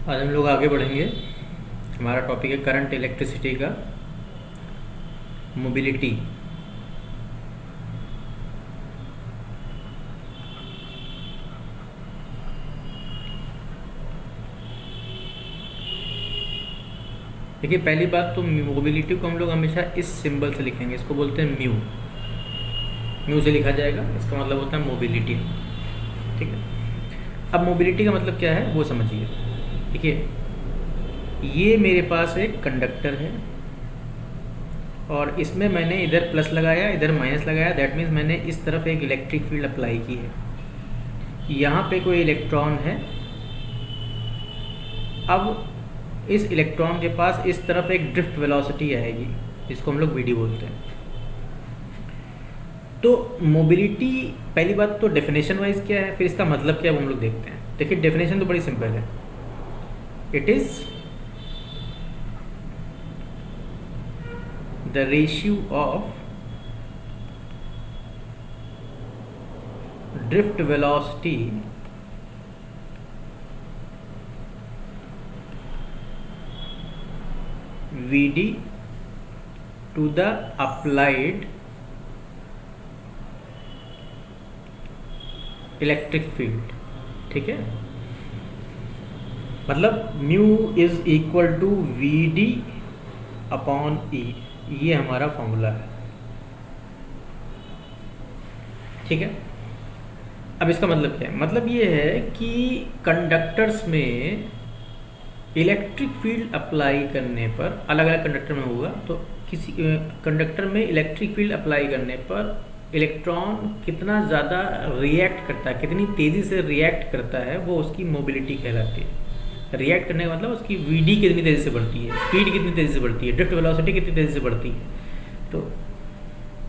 आज हम लोग आगे बढ़ेंगे। हमारा टॉपिक है करंट इलेक्ट्रिसिटी का मोबिलिटी। देखिए, पहली बात तो मोबिलिटी को हम लोग हमेशा इस सिंबल से लिखेंगे, इसको बोलते हैं म्यू। म्यू से लिखा जाएगा, इसका मतलब होता है मोबिलिटी। ठीक है, अब मोबिलिटी का मतलब क्या है वो समझिए। देखिए, ये मेरे पास एक कंडक्टर है और इसमें मैंने इधर प्लस लगाया, इधर माइनस लगाया। दैट मीन्स मैंने इस तरफ एक इलेक्ट्रिक फील्ड अप्लाई की है। यहाँ पे कोई इलेक्ट्रॉन है। अब इस इलेक्ट्रॉन के पास इस तरफ एक ड्रिफ्ट वेलोसिटी आएगी, जिसको हम लोग वीडी बोलते हैं। तो मोबिलिटी, पहली बात तो डेफिनेशन वाइज क्या है, फिर इसका मतलब क्या है वो हम लोग देखते हैं। देखिए, डेफिनेशन तो बड़ी सिंपल है। It is the ratio of drift velocity Vd to the applied electric field. ठीक है, मतलब mu is equal to V D upon E, ये हमारा फॉर्मूला है। ठीक है, अब इसका मतलब क्या है? मतलब ये है कि कंडक्टर्स में इलेक्ट्रिक फील्ड अप्लाई करने पर, अलग अलग कंडक्टर में होगा, तो किसी कंडक्टर में इलेक्ट्रिक फील्ड अप्लाई करने पर इलेक्ट्रॉन कितना ज़्यादा रिएक्ट करता है, कितनी तेज़ी से रिएक्ट करता है, वो उसकी मोबिलिटी कहलाती है। रिएक्ट करने का मतलब उसकी वीडी कितनी तेज़ी से बढ़ती है, स्पीड कितनी तेज़ी से बढ़ती है, ड्रिफ्ट वेलोसिटी कितनी तेज़ी से बढ़ती है। तो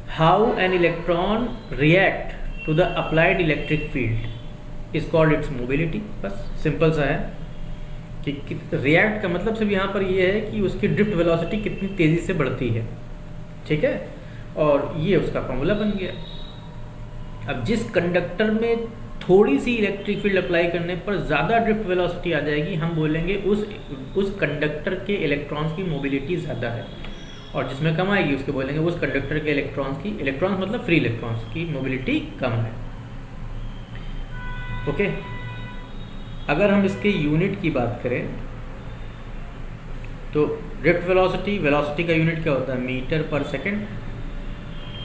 how an electron react to the applied electric field is called its mobility. बस सिंपल सा है कि रिएक्ट का मतलब सिर्फ यहाँ पर ये है कि उसकी ड्रिफ्ट वेलोसिटी कितनी तेज़ी से बढ़ती है। ठीक है, और ये उसका फॉर्मूला बन गया। अब जिस कंडक्टर में थोड़ी सी इलेक्ट्रिक फील्ड अप्लाई करने पर ज़्यादा ड्रिफ्ट वेलोसिटी आ जाएगी, हम बोलेंगे उस कंडक्टर के इलेक्ट्रॉन्स की मोबिलिटी ज़्यादा है। और जिसमें कम आएगी उसके बोलेंगे उस कंडक्टर के इलेक्ट्रॉन्स मतलब फ्री इलेक्ट्रॉन्स की मोबिलिटी कम है। ओके, अगर हम इसके यूनिट की बात करें तो ड्रिफ्ट वेलोसिटी का यूनिट क्या होता है? मीटर पर सेकेंड।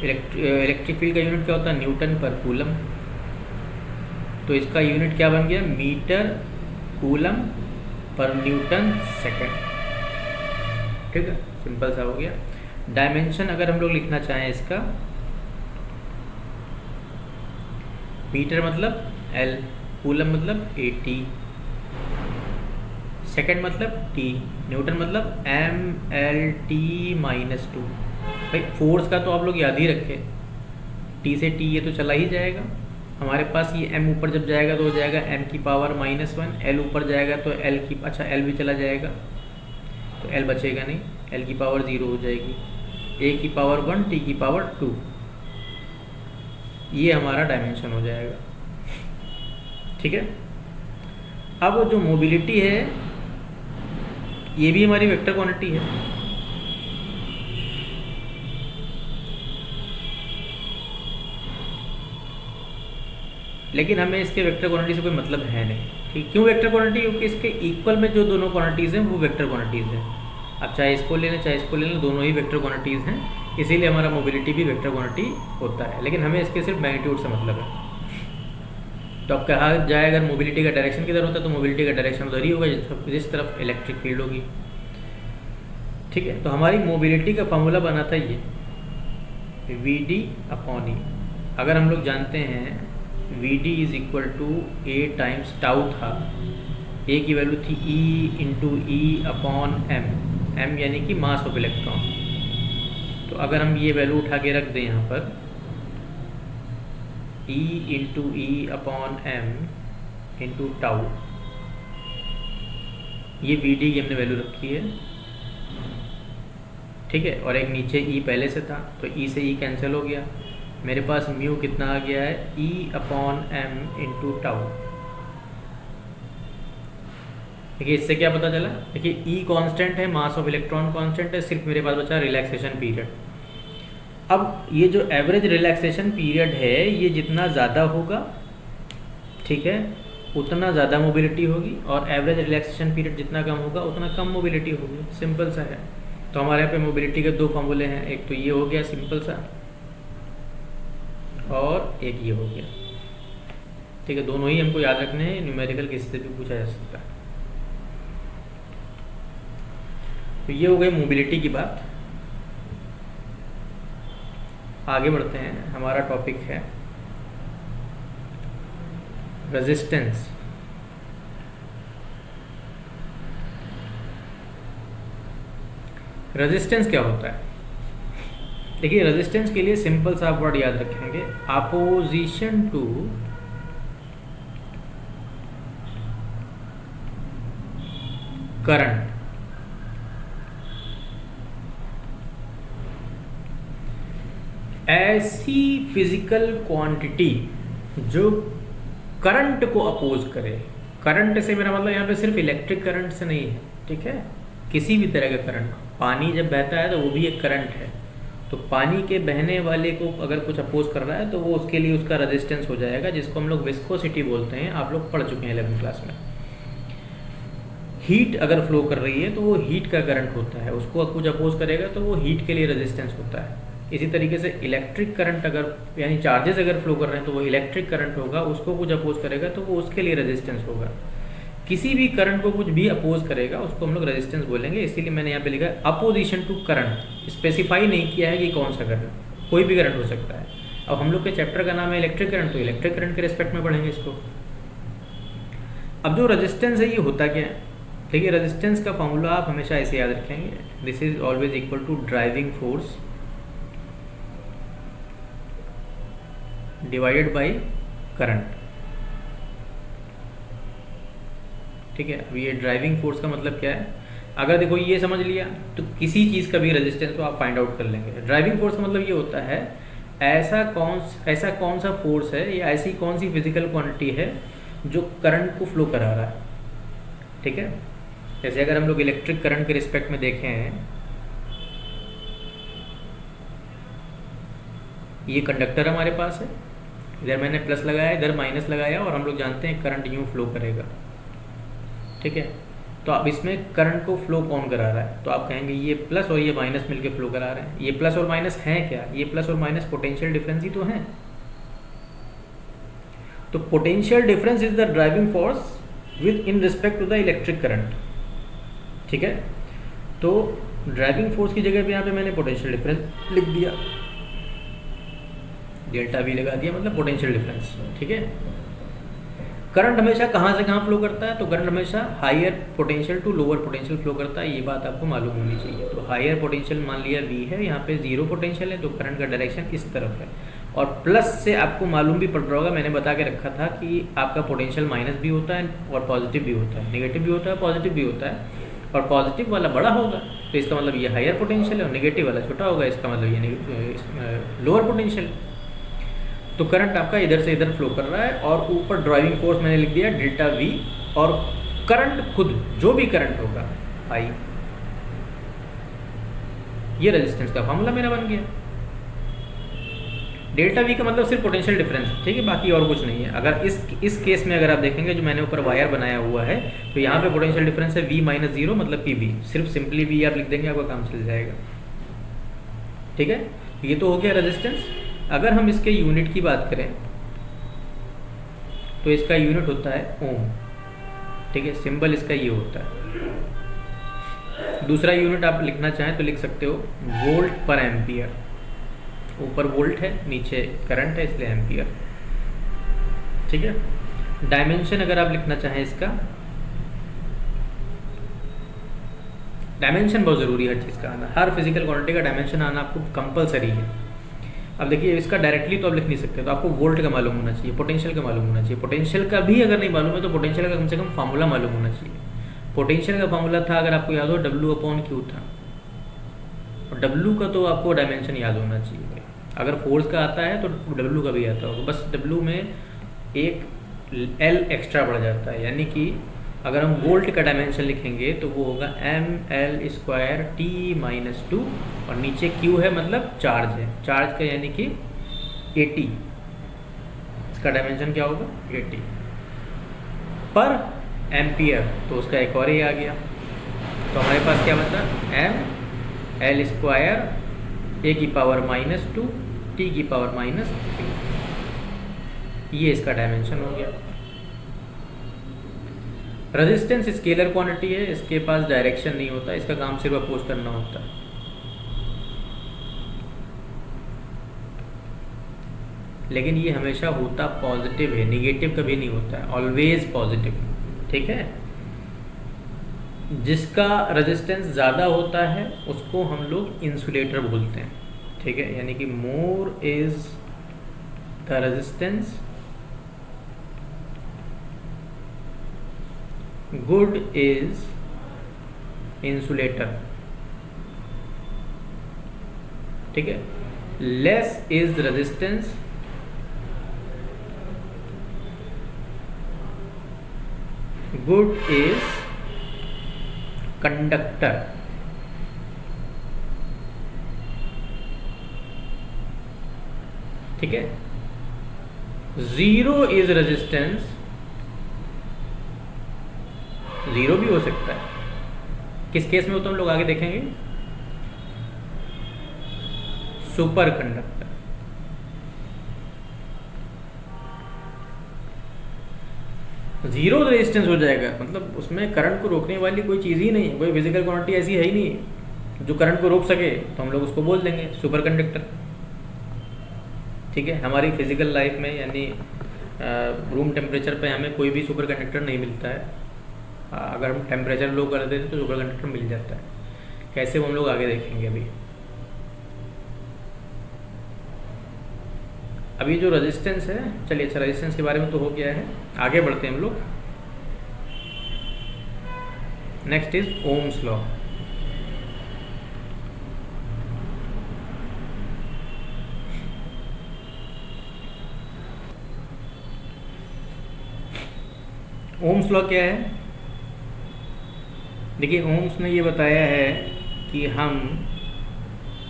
इलेक्ट्रिक फील्ड का यूनिट क्या होता है? न्यूटन पर कूलम। तो इसका यूनिट क्या बन गया? मीटर कूलम पर न्यूटन सेकेंड। ठीक है, सिंपल सा हो गया। डायमेंशन अगर हम लोग लिखना चाहें इसका, मीटर मतलब L, कूलम मतलब 80, सेकेंड मतलब T, न्यूटन मतलब mL/T-2। भाई फोर्स का तो आप लोग याद ही रखें, T से T ये तो चला ही जाएगा। हमारे पास ये m ऊपर जब जाएगा तो हो जाएगा m⁻⁻1, L ऊपर जाएगा तो L भी चला जाएगा तो L बचेगा नहीं, L की पावर 0 हो जाएगी, A⁻1 T⁻2, ये हमारा डायमेंशन हो जाएगा। ठीक है, अब जो मोबिलिटी है ये भी हमारी वेक्टर क्वांटिटी है। लेकिन हमें इसके वेक्टर क्वांटिटी से कोई मतलब है नहीं। ठीक, क्यों वेक्टर क्वांटिटी? क्योंकि इसके इक्वल में जो दोनों क्वांटिटीज़ हैं वो वेक्टर क्वांटिटीज़ हैं। अब चाहे इसको ले लें चाहे इसको ले लें, दोनों ही वेक्टर क्वांटिटीज़ हैं, इसीलिए हमारा मोबिलिटी भी वेक्टर क्वांटिटी होता है। लेकिन हमें इसके सिर्फ मैग्नीट्यूड से मतलब है। तो अब कहा जाए अगर मोबिलिटी का डायरेक्शन किधर होता है तो मोबिलिटी का डायरेक्शन उधर ही होगा जिस तरफ इलेक्ट्रिक फील्ड होगी। ठीक है, तो हमारी मोबिलिटी का फॉर्मूला बना था ये Vd अपॉन ई। अगर हम लोग जानते हैं Vd is equal to A times tau था, A की वैल्यू थी E अपॉन m यानी कि मास ऑफ इलेक्ट्रॉन। तो अगर हम ये वैल्यू उठा के रख दें यहाँ पर, E upon m into tau, ये Vd की हमने वैल्यू रखी है। ठीक है, और एक नीचे E पहले से था तो E से E कैंसिल हो गया। मेरे पास म्यू कितना आ गया है? E upon m into tau. देखिए इससे क्या पता चला, देखिए ई कांस्टेंट है, मास ऑफ इलेक्ट्रॉन कांस्टेंट है, सिर्फ मेरे पास बचा रिलैक्सेशन पीरियड। अब ये जो एवरेज रिलैक्सेशन पीरियड है ये जितना ज़्यादा होगा, ठीक है, उतना ज़्यादा मोबिलिटी होगी, और एवरेज रिलैक्सेशन पीरियड जितना कम होगा उतना कम मोबिलिटी होगी। सिंपल सा है। तो हमारे यहाँ पे मोबिलिटी के दो फॉर्मूले हैं, एक तो ये हो गया सिंपल सा, और एक ये हो गया, ठीक है। दोनों ही हमको याद रखने हैं, न्यूमेरिकल किसी से भी पूछा जा सकता है। तो ये हो गई मोबिलिटी की बात। आगे बढ़ते हैं, हमारा टॉपिक है रेजिस्टेंस। रेजिस्टेंस क्या होता है? देखिए रेजिस्टेंस के लिए सिंपल सा आप वर्ड याद रखेंगे, अपोजिशन टू करंट। ऐसी फिजिकल क्वांटिटी जो करंट को अपोज करे। करंट से मेरा मतलब यहाँ पे सिर्फ इलेक्ट्रिक करंट से नहीं है, ठीक है, किसी भी तरह का करंट। पानी जब बहता है तो वो भी एक करंट है, तो पानी के बहने वाले को अगर कुछ अपोज कर रहा है तो वो उसके लिए उसका रेजिस्टेंस हो जाएगा, जिसको हम लोग विस्कोसिटी बोलते हैं। आप लोग पढ़ चुके हैं 11वीं क्लास में। हीट अगर फ्लो कर रही है तो वो हीट का करंट होता है, उसको कुछ अपोज करेगा तो वो हीट के लिए रेजिस्टेंस होता है। इसी तरीके से इलेक्ट्रिक करंट अगर, यानी चार्जेस अगर फ्लो कर रहे हैं तो वो इलेक्ट्रिक करंट होगा, उसको कुछ अपोज करेगा तो वो उसके लिए रेजिस्टेंस होगा। किसी भी करंट को कुछ भी अपोज करेगा उसको हम लोग रेजिस्टेंस बोलेंगे। इसीलिए मैंने यहाँ पे लिखा है अपोजिशन टू करंट। स्पेसिफाई नहीं किया है कि कौन सा करंट, कोई भी करंट हो सकता है। अब हम लोग के चैप्टर का नाम है इलेक्ट्रिक करंट, तो इलेक्ट्रिक करंट के रिस्पेक्ट में पढ़ेंगे इसको। अब जो रेजिस्टेंस है ये होता क्या है? देखिए रेजिस्टेंस का फॉर्मूला आप हमेशा ऐसे याद रखेंगे, this is always equal to driving force divided by current, ठीक है। अब ये ड्राइविंग फोर्स का मतलब क्या है? अगर देखो ये समझ लिया तो किसी चीज़ का भी रेजिस्टेंस को आप फाइंड आउट कर लेंगे। ड्राइविंग फोर्स का मतलब ये होता है ऐसा कौन सा फोर्स है या ऐसी कौन सी फिजिकल क्वांटिटी है जो करंट को फ्लो करा रहा है, ठीक है। जैसे अगर हम लोग इलेक्ट्रिक करंट के रिस्पेक्ट में देखें, ये कंडक्टर हमारे पास है, इधर मैंने प्लस लगाया, इधर माइनस लगाया, और हम लोग जानते हैं करंट यूँ फ्लो करेगा, ठीक है। तो अब इसमें करंट को फ्लो कौन करा रहा है? तो आप कहेंगे ये प्लस और ये माइनस मिलके फ्लो करा रहे हैं। ये प्लस और माइनस हैं क्या? ये प्लस और माइनस पोटेंशियल डिफरेंस ही तो हैं। तो potential difference is the driving force with in respect to the electric current, ठीक है। तो ड्राइविंग फोर्स की जगह पे यहाँ पे मैंने पोटेंशियल डिफरेंस लिख दिया, डेल्टा वी लगा दिया, मतलब पोटेंशियल डिफरेंस, ठीक है। करंट हमेशा कहाँ से कहाँ फ्लो करता है? तो करंट हमेशा higher potential to lower potential flow करता है, ये बात आपको मालूम होनी चाहिए। तो हायर पोटेंशियल मान लिया V है, यहाँ पे जीरो पोटेंशियल है, तो करंट का डायरेक्शन इस तरफ है। और प्लस से आपको मालूम भी पड़ रहा होगा, मैंने बता के रखा था कि आपका पोटेंशियल माइनस भी होता है और पॉजिटिव भी होता है, नेगेटिव भी होता है, पॉजिटिव भी होता है। और पॉजिटिव वाला बड़ा होगा तो इसका मतलब ये हायर पोटेंशियल है, और नेगेटिव वाला छोटा होगा, इसका मतलब ये लोअर पोटेंशियल। तो करंट आपका इधर से इधर फ्लो कर रहा है, और ऊपर ड्राइविंग फोर्स मैंने लिख दिया डेल्टा V, और करंट खुद जो भी करंट होगा I, ये रेजिस्टेंस का फॉर्मूला मेरा बन गया। डेल्टा V का मतलब सिर्फ पोटेंशियल डिफरेंस, ठीक है, बाकी और कुछ नहीं है। अगर इस केस में अगर आप देखेंगे जो मैंने ऊपर वायर बनाया हुआ है, तो यहाँ पे पोटेंशियल डिफरेंस है V माइनस जीरो, मतलब कि V, सिर्फ सिंपली V आप लिख देंगे, आपका काम चल जाएगा, ठीक है। ये तो हो गया रेजिस्टेंस। अगर हम इसके यूनिट की बात करें तो इसका यूनिट होता है ओम, ठीक है, सिंबल इसका ये होता है। दूसरा यूनिट आप लिखना चाहें तो लिख सकते हो वोल्ट पर एम्पियर, ऊपर वोल्ट है नीचे करंट है इसलिए एम्पियर, ठीक है। डायमेंशन अगर आप लिखना चाहें इसका, डायमेंशन बहुत ज़रूरी है हर चीज़ का आना, हर फिजिकल क्वांटिटी का डायमेंशन आना आपको कंपलसरी है। अब देखिए इसका डायरेक्टली तो आप लिख नहीं सकते, तो आपको वोल्ट का मालूम होना चाहिए, पोटेंशियल का मालूम होना चाहिए। पोटेंशियल का भी अगर नहीं मालूम है तो पोटेंशियल का कम से कम फार्मूला मालूम होना चाहिए। पोटेंशियल का फार्मूला था, अगर आपको याद हो, W/Q था, और W का तो आपको डायमेंशन याद होना चाहिए। अगर फोर्स का आता है तो W का भी आता होगा, बस W में एक L एक्स्ट्रा बढ़ जाता है, यानी कि अगर हम वोल्ट का डायमेंशन लिखेंगे तो वो होगा ml² t-2 और नीचे Q है मतलब चार्ज है, चार्ज का यानी कि 80, इसका डायमेंशन क्या होगा 80 पर एम्पियर, तो उसका एक और ही आ गया। तो हमारे पास क्या बचा ml² a⁻², t⁻3, ये इसका डायमेंशन हो गया। रेजिस्टेंस स्केलर क्वांटिटी है, इसके पास डायरेक्शन नहीं होता, इसका काम सिर्फ अपोज करना होता है। लेकिन ये हमेशा होता पॉजिटिव है, निगेटिव कभी नहीं होता है, ऑलवेज पॉजिटिव। ठीक है, जिसका रेजिस्टेंस ज़्यादा होता है उसको हम लोग इंसुलेटर बोलते हैं। ठीक है, यानी कि more is the resistance, good is insulator. ठीक है, less is resistance, good is conductor. ठीक है, जीरो इज रेजिस्टेंस, जीरो भी हो सकता है, किस केस में हो तो हम लोग आगे देखेंगे, सुपर कंडक्टर। जीरो रेजिस्टेंस हो जाएगा मतलब उसमें करंट को रोकने वाली कोई चीज़ ही नहीं है, कोई फिजिकल क्वांटिटी ऐसी है ही नहीं जो करंट को रोक सके, तो हम लोग उसको बोल देंगे सुपर कंडक्टर। ठीक है, हमारी फिजिकल लाइफ में यानी रूम टेम्परेचर पे हमें कोई भी सुपर कंडक्टर नहीं मिलता है, अगर हम टेम्परेचर लो कर देते तो सुपर कंडक्टर मिल जाता है। कैसे वो हम लोग आगे देखेंगे। अभी जो रेजिस्टेंस है, चलिए अच्छा रेजिस्टेंस के बारे में तो हो गया है, आगे बढ़ते हैं हम लोग। Next is Ohm's law. Ohm's law क्या है? देखिए, ओम्स ने ये बताया है कि हम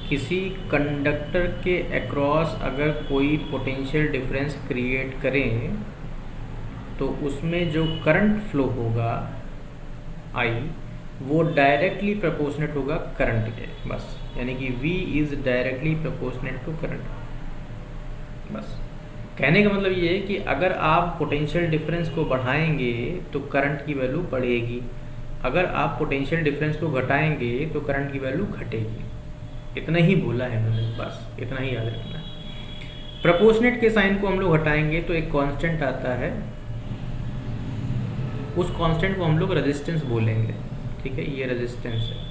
किसी कंडक्टर के अक्रॉस अगर कोई पोटेंशियल डिफरेंस क्रिएट करें तो उसमें जो करंट फ्लो होगा I, वो डायरेक्टली प्रोपोर्शनेट होगा करंट के, बस। यानी कि V is directly proportionate to current. बस कहने का मतलब ये है कि अगर आप पोटेंशियल डिफरेंस को बढ़ाएंगे तो करंट की वैल्यू बढ़ेगी, अगर आप पोटेंशियल डिफरेंस को घटाएंगे तो करंट की वैल्यू घटेगी। इतना ही बोला है मैंने, बस इतना ही याद रखना है। प्रोपोर्शनेट के साइन को हम लोग हटाएंगे तो एक कांस्टेंट आता है, उस कांस्टेंट को हम लोग रेजिस्टेंस बोलेंगे। ठीक है, ये रेजिस्टेंस है।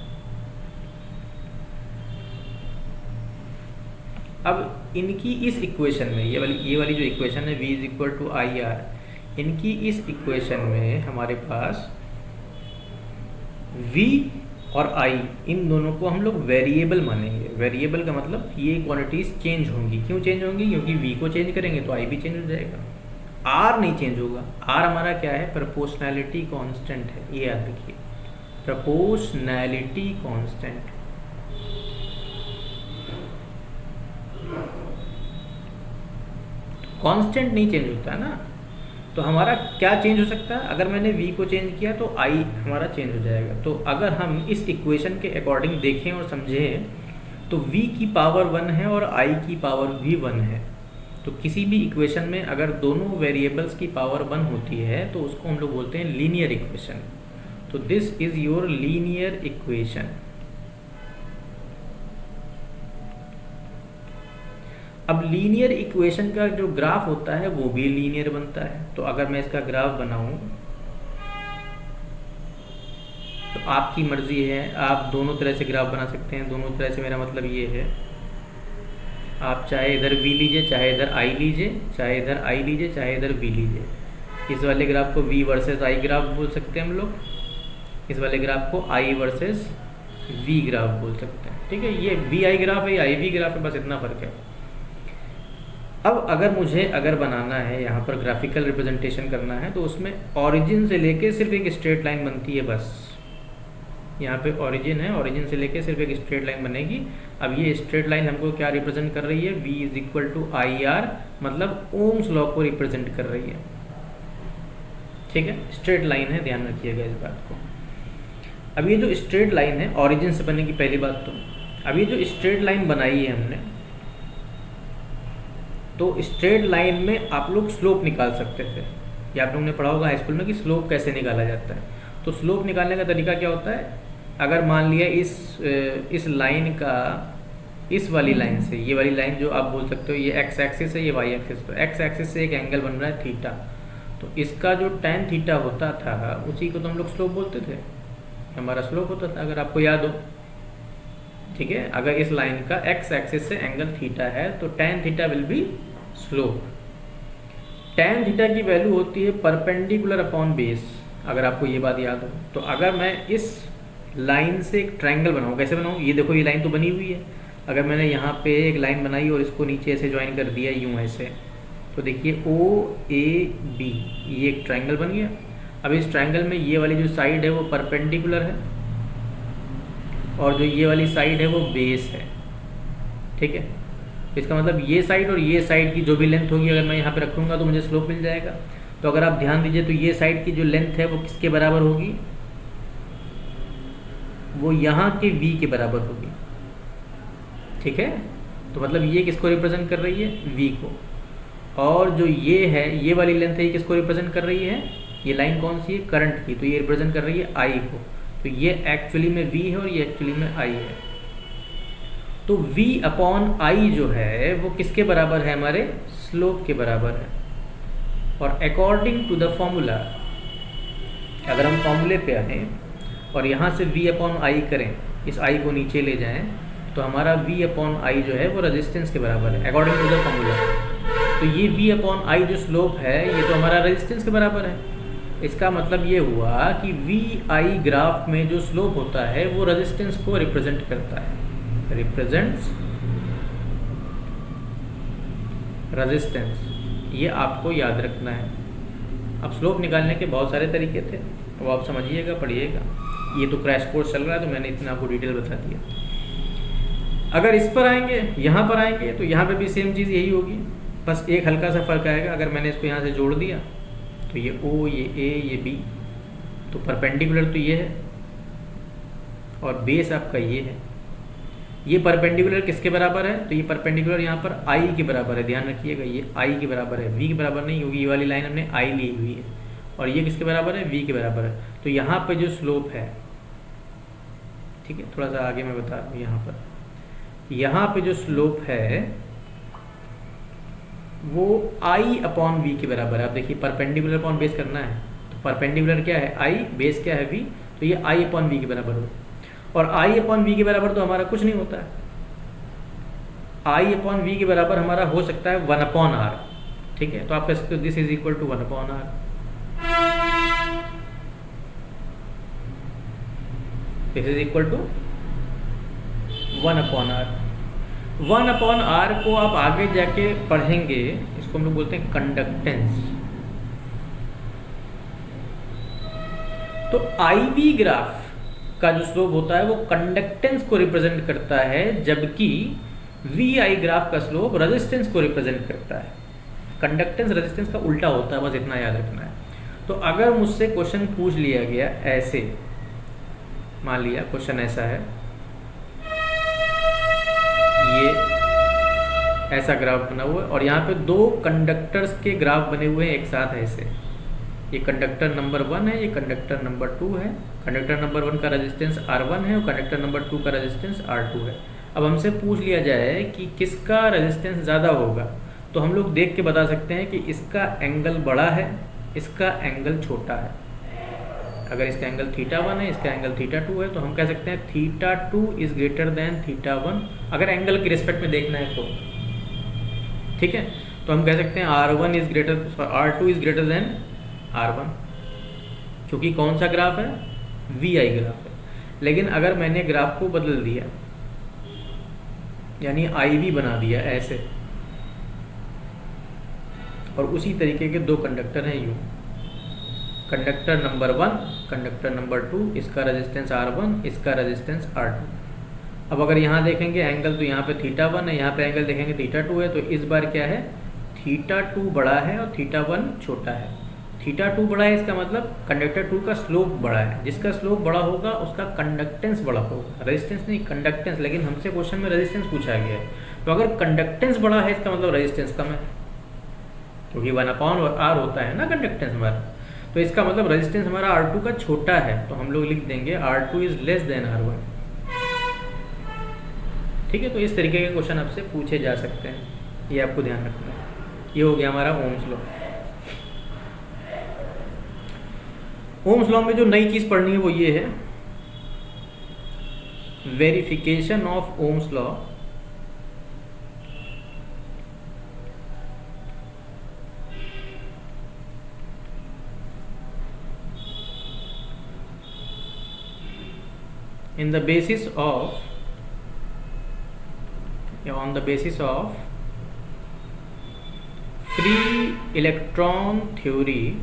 अब इनकी इस इक्वेशन में ये वाली जो इक्वेशन है V = IR, इनकी इस इक्वेशन में हमारे पास V और I, इन दोनों को हम लोग वेरिएबल मानेंगे। वेरिएबल का मतलब ये क्वांटिटीज चेंज होंगी। क्यों चेंज होंगी? क्योंकि V को चेंज करेंगे तो I भी चेंज हो जाएगा, R नहीं चेंज होगा। R हमारा क्या है? प्रोपोर्शनैलिटी कांस्टेंट है, ये याद रखिए, प्रोपोर्शनैलिटी कांस्टेंट। कांस्टेंट नहीं चेंज होता है ना, तो हमारा क्या चेंज हो सकता है? अगर मैंने V को चेंज किया तो I हमारा चेंज हो जाएगा। तो अगर हम इस इक्वेशन के अकॉर्डिंग देखें और समझें तो V की पावर 1 है और I की पावर भी 1 है। तो किसी भी इक्वेशन में अगर दोनों वेरिएबल्स की पावर 1 होती है तो उसको हम लोग बोलते हैं लीनियर इक्वेशन। तो this is your linear equation. अब लीनियर इक्वेशन का जो ग्राफ होता है वो भी लीनियर बनता है। तो अगर मैं इसका ग्राफ बनाऊं तो आपकी मर्जी है, आप दोनों तरह से ग्राफ बना सकते हैं। दोनों तरह से मेरा मतलब ये है, आप चाहे इधर V लीजिए, चाहे इधर I लीजिए, चाहे इधर I लीजिए, चाहे इधर V लीजिए। इस वाले ग्राफ को V वर्सेस I ग्राफ बोल सकते हैं हम लोग, इस वाले ग्राफ को I वर्सेस V ग्राफ बोल सकते हैं। ठीक है, ये VI ग्राफ है, ये IV ग्राफ है, बस इतना फर्क है। अब अगर बनाना है यहाँ पर ग्राफिकल रिप्रेजेंटेशन करना है तो उसमें ओरिजिन से लेके सिर्फ एक स्ट्रेट लाइन बनती है बस। यहाँ पे ओरिजिन है, ओरिजिन से लेके सिर्फ एक स्ट्रेट लाइन बनेगी। अब ये स्ट्रेट लाइन हमको क्या रिप्रेजेंट कर रही है, V is equal to I R, मतलब ओम्स लॉ को रिप्रेजेंट कर रही है। ठीक है, स्ट्रेट लाइन है, ध्यान रखिएगा इस बात को। अब ये जो स्ट्रेट लाइन है ओरिजिन से बनेगी पहली बात तो। अब ये जो स्ट्रेट लाइन बनाई है हमने, तो स्ट्रेट लाइन में आप लोग स्लोप निकाल सकते थे। ये आप लोगों ने पढ़ा होगा हाई स्कूल में कि स्लोप कैसे निकाला जाता है। तो स्लोप निकालने का तरीका क्या होता है, अगर मान लिया इस लाइन का, इस वाली लाइन से, ये वाली लाइन जो आप बोल सकते हो ये एक्स एक्सिस है, ये वाई एक्सिस पर, एक्स एक्सिस से एक एंगल बन रहा है थीटा, तो इसका जो tan थीटा होता था उसी को तो हम लोग स्लोप बोलते थे, हमारा स्लोप होता था, अगर आपको याद हो। ठीक है, अगर इस लाइन का एक्स एक्सिस से एंगल थीटा है तो tan theta will be slope. tan theta की वैल्यू होती है परपेंडिकुलर अपॉन बेस, अगर आपको ये बात याद हो। तो अगर मैं इस लाइन से एक ट्रायंगल बनाऊँ, कैसे बनाऊँ, ये देखो ये लाइन तो बनी हुई है, अगर मैंने यहाँ पे एक लाइन बनाई और इसको नीचे ऐसे ज्वाइन कर दिया यूँ ऐसे, तो देखिए OAB, ये एक ट्रायंगल बन गया। अब इस ट्रायंगल में ये वाली जो साइड है वो परपेंडिकुलर है और जो ये वाली साइड है वो बेस है। ठीक है, इसका मतलब ये साइड और ये साइड की जो भी लेंथ होगी अगर मैं यहाँ पे रखूँगा तो मुझे स्लोप मिल जाएगा। तो अगर आप ध्यान दीजिए तो ये साइड की जो लेंथ है वो किसके बराबर होगी, वो यहाँ के V के बराबर होगी। ठीक है, तो मतलब ये किसको रिप्रेजेंट कर रही है, V को, और जो ये है, ये वाली लेंथ है, ये किसको रिप्रेजेंट कर रही है, ये लाइन कौन सी है, करंट की, तो ये रिप्रेजेंट कर रही है I को। तो ये एक्चुअली में V है और ये एक्चुअली में I है। तो V अपॉन I जो है वो किसके बराबर है, हमारे स्लोप के बराबर है। और अकॉर्डिंग टू द फॉर्मूला, अगर हम फॉर्मूले पे आए और यहाँ से V अपॉन I करें, इस I को नीचे ले जाएं, तो हमारा V अपॉन I जो है वो रेजिस्टेंस के बराबर है अकॉर्डिंग टू द फॉर्मूला। तो ये V अपॉन I जो स्लोप है ये तो हमारा रेजिस्टेंस के बराबर है। इसका मतलब ये हुआ कि VI ग्राफ में जो स्लोप होता है वो रेजिस्टेंस को रिप्रेजेंट करता है, रिप्रेजेंट्स रेजिस्टेंस, ये आपको याद रखना है। अब स्लोप निकालने के बहुत सारे तरीके थे, वो आप समझिएगा, पढ़िएगा। ये तो क्रैश कोर्स चल रहा है तो मैंने इतना आपको डिटेल बता दिया। अगर इस पर आएंगे, यहाँ पर आएंगे, तो यहाँ पे भी सेम चीज़ यही होगी, बस एक हल्का सा फ़र्क आएगा। अगर मैंने इसको यहाँ से जोड़ दिया तो ये O, ये A, ये B, तो परपेंडिकुलर तो ये है और बेस आपका ये है। ये परपेंडिकुलर किसके बराबर है, तो ये परपेंडिकुलर यहाँ पर I के बराबर है, ध्यान रखिएगा, ये I के बराबर है, V के बराबर नहीं, क्योंकि ये वाली लाइन हमने I ली हुई है। और ये किसके बराबर है, V के बराबर है। तो यहाँ पे जो स्लोप है, ठीक है, थोड़ा सा आगे मैं बता रहा हूँ, यहाँ पे जो स्लोप है वो I अपॉन V के बराबर है। आप देखिए परपेंडिकुलर अपॉन बेस करना है, तो परपेंडिकुलर क्या है I, बेस क्या है V, तो ये I अपॉन V के बराबर हो। और I अपॉन V के बराबर तो हमारा कुछ नहीं होता है, I अपॉन V के बराबर हमारा हो सकता है 1 अपॉन R। ठीक है, तो आप कह सकते हो this is equal to 1 upon R। This is equal to 1 upon R। 1 upon R को आप आगे जाके पढ़ेंगे, इसको हम लोग बोलते हैं कंडक्टेंस। तो IV ग्राफ का जो स्लोप होता है वो कंडक्टेंस को रिप्रेजेंट करता है, जबकि VI ग्राफ का स्लोप रेजिस्टेंस को रिप्रेजेंट करता है। कंडक्टेंस रेजिस्टेंस का उल्टा होता है, बस इतना याद रखना है। तो अगर मुझसे क्वेश्चन पूछ लिया गया ऐसे, मान लिया क्वेश्चन ऐसा है, ये ऐसा ग्राफ बना हुआ है और यहाँ पे दो कंडक्टर्स के ग्राफ बने हुए हैं एक साथ ऐसे, ये कंडक्टर नंबर 1 है, ये कंडक्टर नंबर 2 है। कंडक्टर नंबर 1 का रेजिस्टेंस R1 है और कंडक्टर नंबर 2 का रेजिस्टेंस R2 है। अब हमसे पूछ लिया जाए कि किसका रेजिस्टेंस ज़्यादा होगा, तो हम लोग देख के बता सकते हैं कि इसका एंगल बड़ा है, इसका एंगल छोटा है। अगर इसका एंगल θ1 है, इसका एंगल θ2 है, तो हम कह सकते हैं θ2 इज ग्रेटर देन θ1, अगर एंगल के रिस्पेक्ट में देखना है तो। ठीक है, तो हम कह सकते हैं R2 is greater than R1, क्योंकि कौन सा ग्राफ है, VI ग्राफ है। लेकिन अगर मैंने ग्राफ को बदल दिया, यानी IV बना दिया ऐसे, और उसी तरीके के दो कंडक्टर हैं यूँ, कंडक्टर नंबर 1, कंडक्टर नंबर 2, इसका रेजिस्टेंस R1, इसका रेजिस्टेंस R2। अब अगर यहाँ देखेंगे एंगल तो यहाँ पे θ1 है, यहाँ पे एंगल देखेंगे θ2 है, तो इस बार क्या है, θ2 बड़ा है और θ1 छोटा है। θ2 बड़ा है इसका मतलब कंडक्टर 2 का स्लोप बड़ा है, जिसका स्लोप बड़ा होगा उसका कंडक्टेंस बड़ा होगा, रेजिस्टेंस नहीं कंडक्टेंस, लेकिन हमसे क्वेश्चन में रेजिस्टेंस पूछा गया है, तो अगर कंडक्टेंस बड़ा है इसका मतलब रेजिस्टेंस कम है, क्योंकि 1/r होता है ना कंडक्टेंस हमारा, तो इसका मतलब रेजिस्टेंस हमारा R2 का छोटा है, तो हम लोग लिख देंगे R2 is less than R1। ठीक है, तो इस तरीके के क्वेश्चन आपसे पूछे जा सकते हैं, ये आपको ध्यान रखना है। ये हो गया हमारा ओम्स लॉ। ओम्स लॉ में जो नई चीज़ पढ़नी है वो ये है, verification of Ohm's law in the basis of on the basis of free electron theory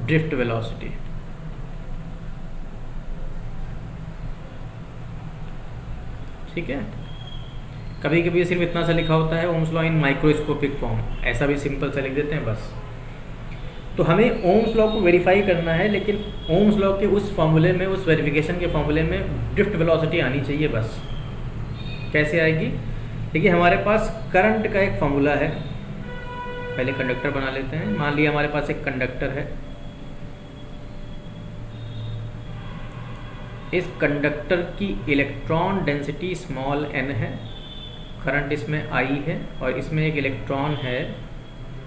drift velocity। ठीक है, कभी कभी सिर्फ इतना सा लिखा होता है Ohm's law in microscopic form, ऐसा भी सिंपल सा लिख देते हैं बस। तो हमें ओम्स लॉ को वेरीफाई करना है, लेकिन ओम्स लॉ के उस फॉर्मूले में, उस वेरिफिकेशन के फॉर्मूले में ड्रिफ्ट वेलोसिटी आनी चाहिए बस। कैसे आएगी, देखिए हमारे पास करंट का एक फॉर्मूला है, पहले कंडक्टर बना लेते हैं। मान लिया हमारे पास एक कंडक्टर है, इस कंडक्टर की इलेक्ट्रॉन डेंसिटी स्मॉल n है, करंट इसमें I है, और इसमें एक इलेक्ट्रॉन है,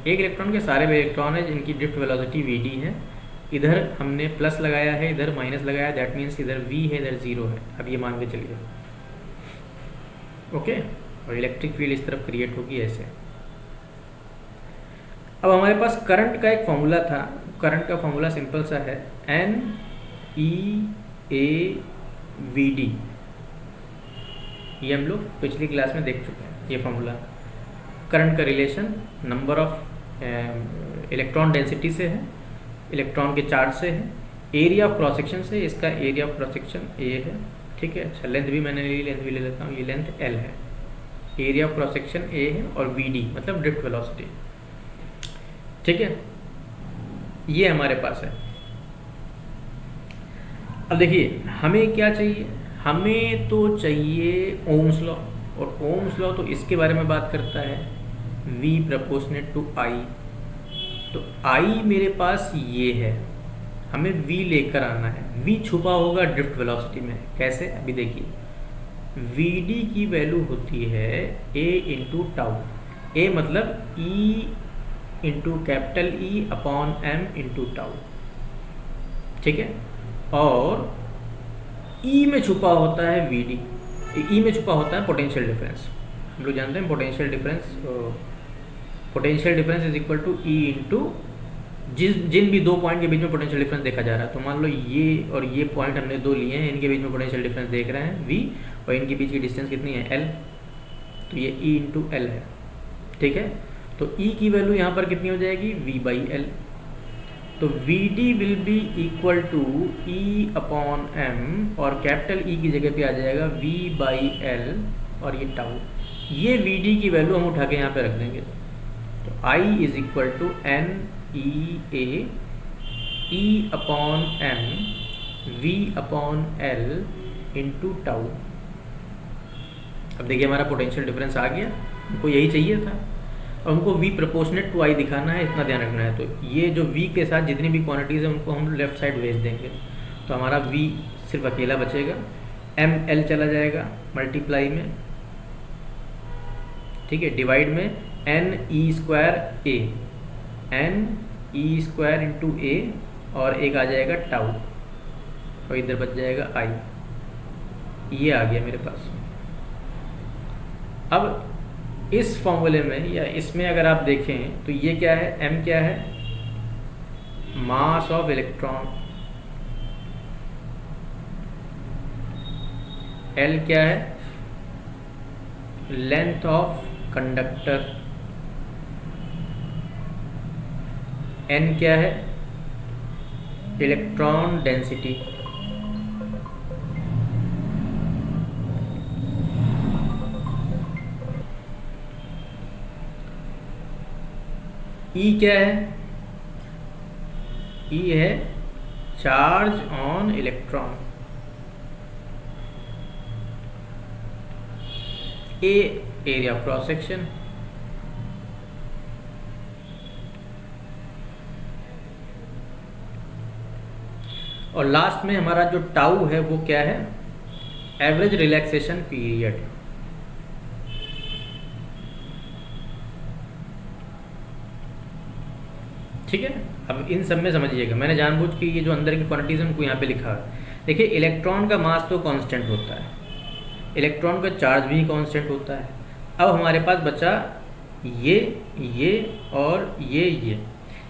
एक इलेक्ट्रॉन के सारे इलेक्ट्रॉन है जिनकी ड्रिफ्ट वेलोसिटी Vd है। इधर हमने प्लस लगाया है, इधर माइनस लगाया, दैट मीन्स इधर V है, इधर 0 है। अब ये मान के चलिए, ओके, और इलेक्ट्रिक फील्ड इस तरफ क्रिएट होगी ऐसे। अब हमारे पास करंट का एक फॉर्मूला था, करंट का फॉर्मूला सिंपल सा है, NEAVD, ये हम लोग पिछली क्लास में देख चुके हैं। ये फॉर्मूला करंट का relation number of electron density से है, इलेक्ट्रॉन के चार्ज से है, एरिया ऑफ क्रॉस सेक्शन से, इसका area of cross section A है। ठीक है, अच्छा लेंथ भी मैंने ली, लेंथ भी ले लेता हूँ, ये लेंथ L है, area of cross section A है, और VD मतलब ड्रिफ्ट वेलोसिटी। ठीक है, ये हमारे पास है। अब देखिए हमें क्या चाहिए, हमें तो चाहिए ओम्स लॉ, और ओम्स लॉ तो इसके बारे में बात करता है, V प्रपोर्शनेट टू I। तो I मेरे पास ये है, हमें V लेकर आना है। V छुपा होगा ड्रिफ्ट वेलोसिटी में, कैसे, अभी देखिए, VD की वैल्यू होती है A इंटू टाउ, A मतलब E into capital E upon M into tau. ठीक है, और E में छुपा होता है VD, E में छुपा होता है पोटेंशियल डिफरेंस। हम लोग जानते हैं potential difference is equal to E into जिन भी दो पॉइंट के बीच में पोटेंशियल डिफरेंस देखा जा रहा है। तो मान लो ये और ये पॉइंट हमने दो लिए हैं, इनके बीच में पोटेंशियल डिफरेंस देख रहे हैं V, और इनके बीच की डिस्टेंस कितनी है L, तो ये E इंटू L है। ठीक है, तो E की वैल्यू यहाँ पर कितनी हो जाएगी, V बाई L। तो VD will be equal to E upon M, और कैपिटल E की जगह पे आ जाएगा V बाई L, और ये टाउ, ये VD की वैल्यू हम उठा के यहाँ पे रख देंगे। तो I is equal to NEA E upon M V upon L into tau. अब देखिए हमारा पोटेंशियल डिफरेंस आ गया, हमको यही चाहिए था, और हमको V प्रोपोर्शनेट टू I दिखाना है, इतना ध्यान रखना है। तो ये जो V के साथ जितनी भी क्वांटिटीज़ है उनको हम लेफ्ट साइड भेज देंगे, तो हमारा V सिर्फ अकेला बचेगा, ML चला जाएगा मल्टीप्लाई में, ठीक है, डिवाइड में NE square A, NE square into A, और एक आ जाएगा टाउ, और इधर बच जाएगा I। ये आ गया मेरे पास। अब इस फॉर्मूले में या इसमें अगर आप देखें तो ये क्या है, M क्या है, मास ऑफ इलेक्ट्रॉन, L क्या है? Length of conductor. N क्या है? Electron density. E क्या है? E है charge on electron. A area of cross section. और लास्ट में हमारा जो टाउ है वो क्या है? Average relaxation period. ठीक है, अब इन सब में समझिएगा, मैंने जानबूझ के ये जो अंदर की क्वांटिटीज उनको यहाँ पे लिखा है। देखिए, इलेक्ट्रॉन का मास तो कांस्टेंट होता है, इलेक्ट्रॉन का चार्ज भी कांस्टेंट होता है। अब हमारे पास बचा ये और ये।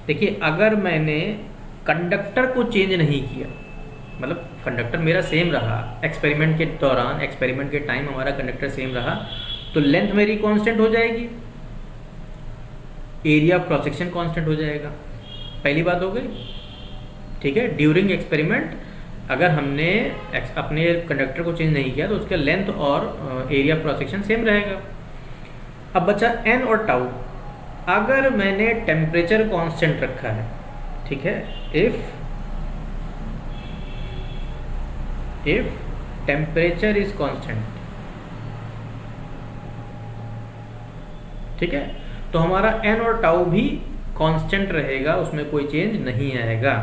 देखिए, अगर मैंने कंडक्टर को चेंज नहीं किया, मतलब कंडक्टर मेरा सेम रहा एक्सपेरिमेंट के दौरान, एक्सपेरिमेंट के टाइम हमारा कंडक्टर सेम रहा, तो लेंथ मेरी कांस्टेंट हो जाएगी, area of cross section constant हो जाएगा। पहली बात हो गई। ठीक है, ड्यूरिंग एक्सपेरिमेंट अगर हमने अपने कंडक्टर को चेंज नहीं किया तो उसका लेंथ और area of cross section same रहेगा। अब बचा एन और टाउ। अगर मैंने टेम्परेचर कांस्टेंट रखा है, ठीक है, इफ टेम्परेचर इज कांस्टेंट, ठीक है, तो हमारा एन और टाउ भी कांस्टेंट रहेगा, उसमें कोई चेंज नहीं आएगा।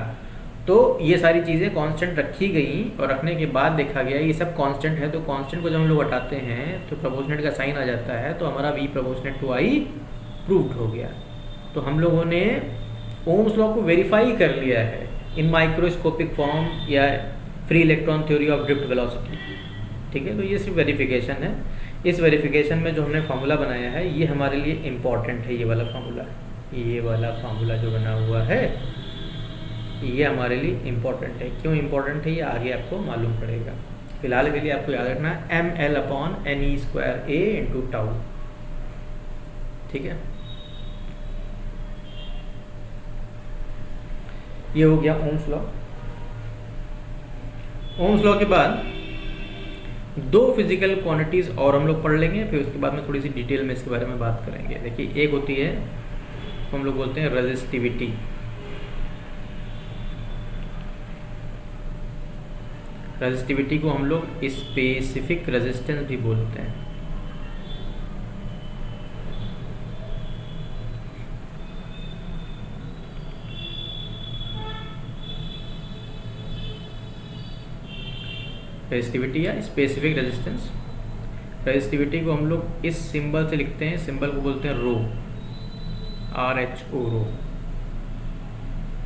तो ये सारी चीज़ें कांस्टेंट रखी गई और रखने के बाद देखा गया ये सब कांस्टेंट है, तो कांस्टेंट को जब हम लोग हटाते हैं तो प्रोपोर्शनेट का साइन आ जाता है, तो हमारा V proportionate to I proved हो गया। तो हम लोगों ने ओम्स लॉ को वेरीफाई कर लिया है इन माइक्रोस्कोपिक फॉर्म या free electron theory of drift velocity. ठीक है, तो ये सिर्फ वेरिफिकेशन है। इस वेरिफिकेशन में जो हमने फार्मूला बनाया है ये हमारे लिए इम्पॉर्टेंट है। ये वाला फार्मूला जो बना हुआ है ये हमारे लिए इम्पॉर्टेंट है। क्यों इम्पॉर्टेंट है ये आगे आपको मालूम पड़ेगा। फिलहाल के लिए आपको याद रखना है ml/ne²a इंटू टाउ। ठीक है, ये हो गया ओम्स लॉ। ओम्स लॉ के बाद दो फिजिकल क्वांटिटीज और हम लोग पढ़ लेंगे, फिर उसके बाद में थोड़ी सी डिटेल में इसके बारे में बात करेंगे। देखिए, एक होती है हम लोग बोलते हैं रेजिस्टिविटी। रेजिस्टिविटी को हम लोग स्पेसिफिक रेजिस्टेंस भी बोलते हैं। रेजिस्टिविटी या स्पेसिफिक रेजिस्टेंस। रेजिस्टिविटी को हम लोग इस सिंबल से लिखते हैं, सिंबल को बोलते हैं रो, RHO रो।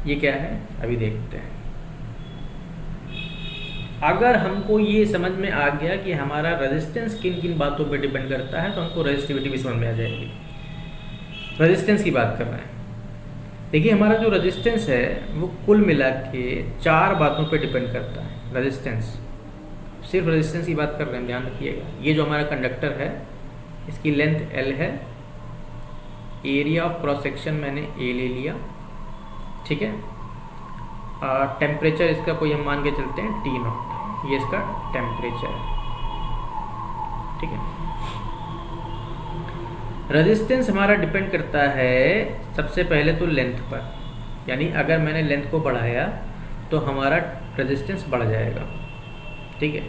ये क्या है अभी देखते हैं। अगर हमको ये समझ में आ गया कि हमारा रेजिस्टेंस किन किन बातों पर डिपेंड करता है तो हमको रेजिस्टिविटी भी समझ में आ जाएगी। रेजिस्टेंस की बात कर रहे हैं। देखिए, हमारा जो रेजिस्टेंस है वो कुल मिला के 4 बातों पे डिपेंड करता है। रेजिस्टेंस, सिर्फ रेजिस्टेंस की बात कर रहे हैं, ध्यान रखिएगा। ये जो हमारा कंडक्टर है इसकी लेंथ L है, एरिया ऑफ क्रॉस सेक्शन मैंने A ले लिया, ठीक है। टेम्परेचर इसका कोई हम मान के चलते हैं T0, ये इसका टेम्परेचर है, ठीक है। रेजिस्टेंस हमारा डिपेंड करता है सबसे पहले तो लेंथ पर, यानी अगर मैंने लेंथ को बढ़ाया तो हमारा रेजिस्टेंस बढ़ जाएगा, ठीक है।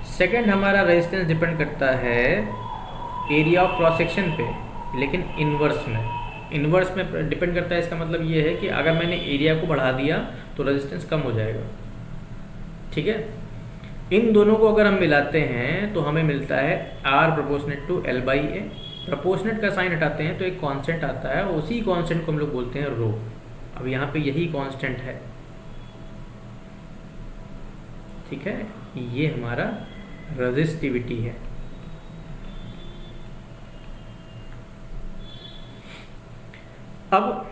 सेकंड, हमारा रेजिस्टेंस डिपेंड करता है एरिया ऑफ क्रॉस सेक्शन पे, लेकिन इन्वर्स में डिपेंड करता है। इसका मतलब ये है कि अगर मैंने एरिया को बढ़ा दिया तो रेजिस्टेंस कम हो जाएगा, ठीक है। इन दोनों को अगर हम मिलाते हैं तो हमें मिलता है R proportionate to L/A। Proportionate का साइन हटाते हैं तो एक कांस्टेंट आता है, उसी कांस्टेंट को हम लोग बोलते हैं रो। अब यहाँ पे यही कांस्टेंट है, ठीक है। ये हमारा रेजिस्टिविटी है। अब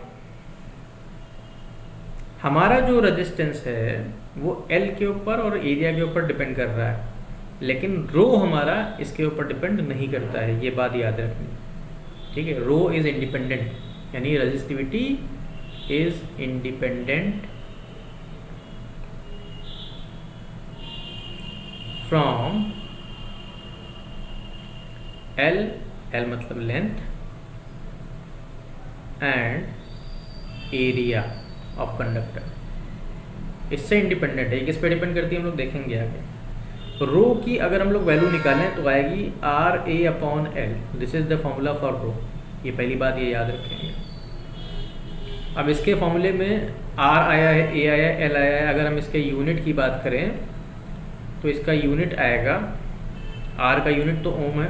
हमारा जो रेजिस्टेंस है वो L के ऊपर और एरिया के ऊपर डिपेंड कर रहा है। लेकिन रो हमारा इसके ऊपर डिपेंड नहीं करता है, ये बात याद रखनी। ठीक है, रो इज इंडिपेंडेंट, यानी resistivity is independent from L, L मतलब length, and area of conductor. इससे इंडिपेंडेंट है। किस पे डिपेंड करती है हम लोग देखेंगे आगे। रो की अगर हम लोग वैल्यू निकालें तो आएगी R A upon L, this is the formula for rho. ये पहली बात ये याद रखेंगे। अब इसके फॉर्मूले में आर आया है, ए आया है, एल आया है। अगर हम इसके यूनिट की बात करें तो इसका यूनिट आएगा, आर का यूनिट तो ओम है,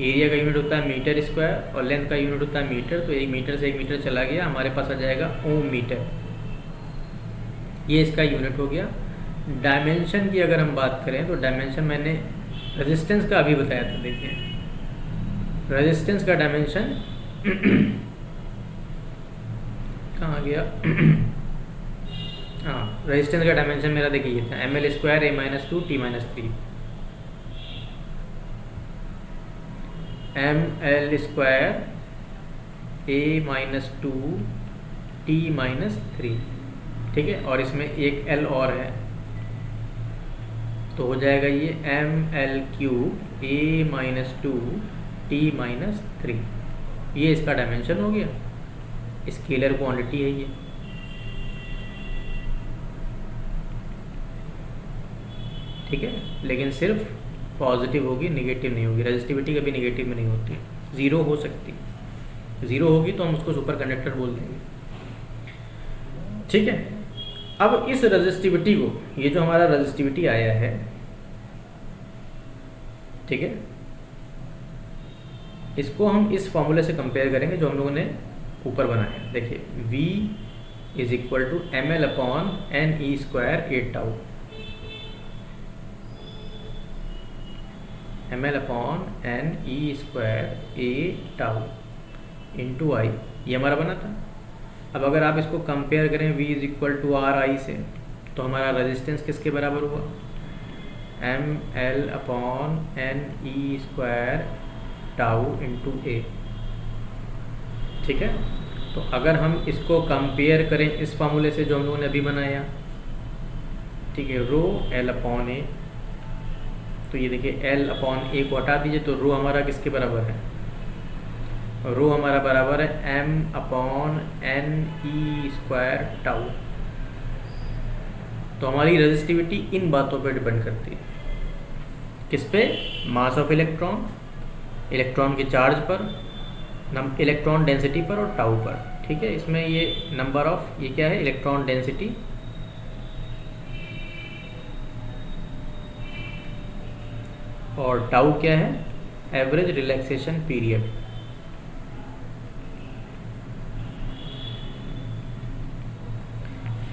एरिया का यूनिट होता है मीटर स्क्वायर, और लेंथ का यूनिट होता है मीटर। तो 1 मीटर से 1 मीटर चला गया, हमारे पास आ जाएगा ओम मीटर। ये इसका यूनिट हो गया। डायमेंशन की अगर हम बात करें तो डायमेंशन मैंने रेजिस्टेंस का अभी बताया था। देखिए रेजिस्टेंस का डायमेंशन कहाँ गया हाँ, रेजिस्टेंस का डायमेंशन मेरा देखिए ये था ml square a minus 2 t minus 3, ml square a minus 2 t minus 3। ठीक है, और इसमें एक l और है तो हो जाएगा ये ml cube a minus 2 t minus 3। ये इसका डायमेंशन हो गया, स्केलर क्वांटिटी है ये। ठीक है, लेकिन सिर्फ पॉजिटिव होगी, नेगेटिव नहीं होगी। रेजिस्टिविटी कभी नेगेटिव में नहीं होती, ज़ीरो हो सकती। ज़ीरो होगी तो हम उसको सुपर कंडक्टर बोल देंगे। ठीक है, अब इस रेजिस्टिविटी को, ये जो हमारा रेजिस्टिविटी आया है, ठीक है, इसको हम इस फॉर्मूले से कंपेयर करेंगे जो हम लोगों ने ऊपर बनाया। देखिए V is equal to ml upon N E square A tau, ml upon N E square A tau into I, ये हमारा बना था। अब अगर आप इसको कंपेयर करें V is equal to R I से, तो हमारा रेजिस्टेंस किसके बराबर हुआ, ml upon N E square tau into A. ठीक है, तो अगर हम इसको कंपेयर करें इस फार्मूले से जो हम लोगों ने अभी बनाया, ठीक है, रो एल अपॉन ए, तो ये देखिए एल अपॉन ए को हटा दीजिए तो रो हमारा किसके बराबर है, रो हमारा बराबर है M upon N E square tau. तो हमारी रेजिस्टिविटी इन बातों पर डिपेंड करती है, किस पे, मास ऑफ इलेक्ट्रॉन, इलेक्ट्रॉन के चार्ज पर, इलेक्ट्रॉन डेंसिटी पर और टाउ पर। ठीक है, इसमें ये नंबर ऑफ, ये क्या है, इलेक्ट्रॉन डेंसिटी, और टाउ क्या है, एवरेज रिलैक्सेशन पीरियड।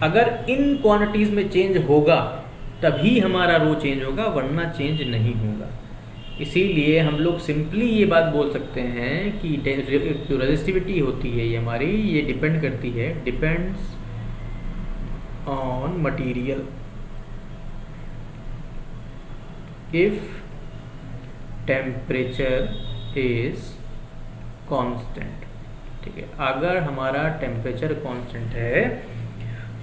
अगर इन क्वांटिटीज में चेंज होगा तभी हमारा रो चेंज होगा, वरना चेंज नहीं होगा। इसीलिए हम लोग सिंपली ये बात बोल सकते हैं कि जो रेजिस्टिविटी होती है ये हमारी, ये डिपेंड करती है, depends on material if temperature is constant. ठीक है, अगर हमारा टेम्परेचर कांस्टेंट है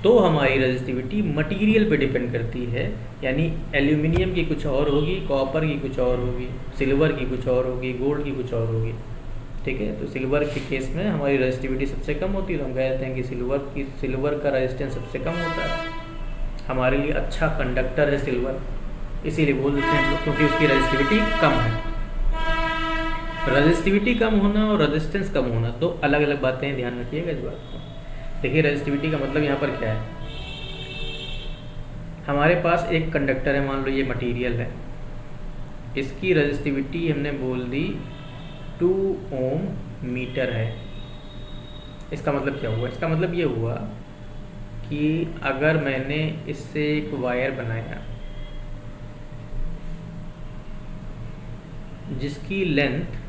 तो हमारी रेजिस्टिविटी मटेरियल पे डिपेंड करती है, यानी एल्यूमिनियम की कुछ और होगी, कॉपर की कुछ और होगी, सिल्वर की कुछ और होगी, गोल्ड की कुछ और होगी। ठीक है, तो सिल्वर के केस में हमारी रेजिस्टिविटी सबसे कम होती है, तो हम कहते हैं कि सिल्वर का रेजिस्टेंस सबसे कम होता है, हमारे लिए अच्छा कंडक्टर है सिल्वर, इसीलिए बोल देते हैं हम लोग, क्योंकि उसकी रेजिस्टिविटी कम है। रेजिस्टिविटी कम होना और रेजिस्टेंस कम होना दो अलग अलग बातें हैं, ध्यान रखिएगा इस बात को। देखिए रेजिस्टिविटी का मतलब यहाँ पर क्या है, हमारे पास एक कंडक्टर है, मान लो ये मटेरियल है, इसकी रेजिस्टिविटी हमने बोल दी 2 ओम मीटर है। इसका मतलब क्या हुआ, इसका मतलब ये हुआ कि अगर मैंने इससे एक वायर बनाया जिसकी length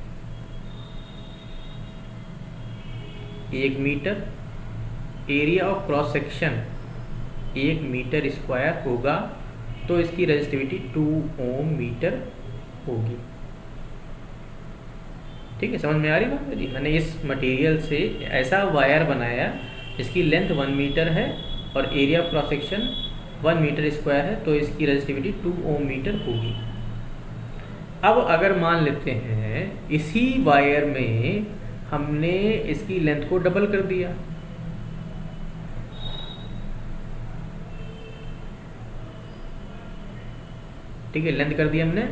1 meter, area of cross section 1 meter square होगा, तो इसकी रेजिस्टिविटी 2 ओम मीटर होगी। ठीक है, समझ में आ रही बात मेरी? मैंने इस मटेरियल से ऐसा वायर बनाया जिसकी लेंथ 1 मीटर है और area of cross section 1 meter square है, तो इसकी रेजिस्टिविटी 2 ओम मीटर होगी। अब अगर मान लेते हैं इसी वायर में हमने इसकी लेंथ को डबल कर दिया, ठीक है, लेंथ कर दी हमने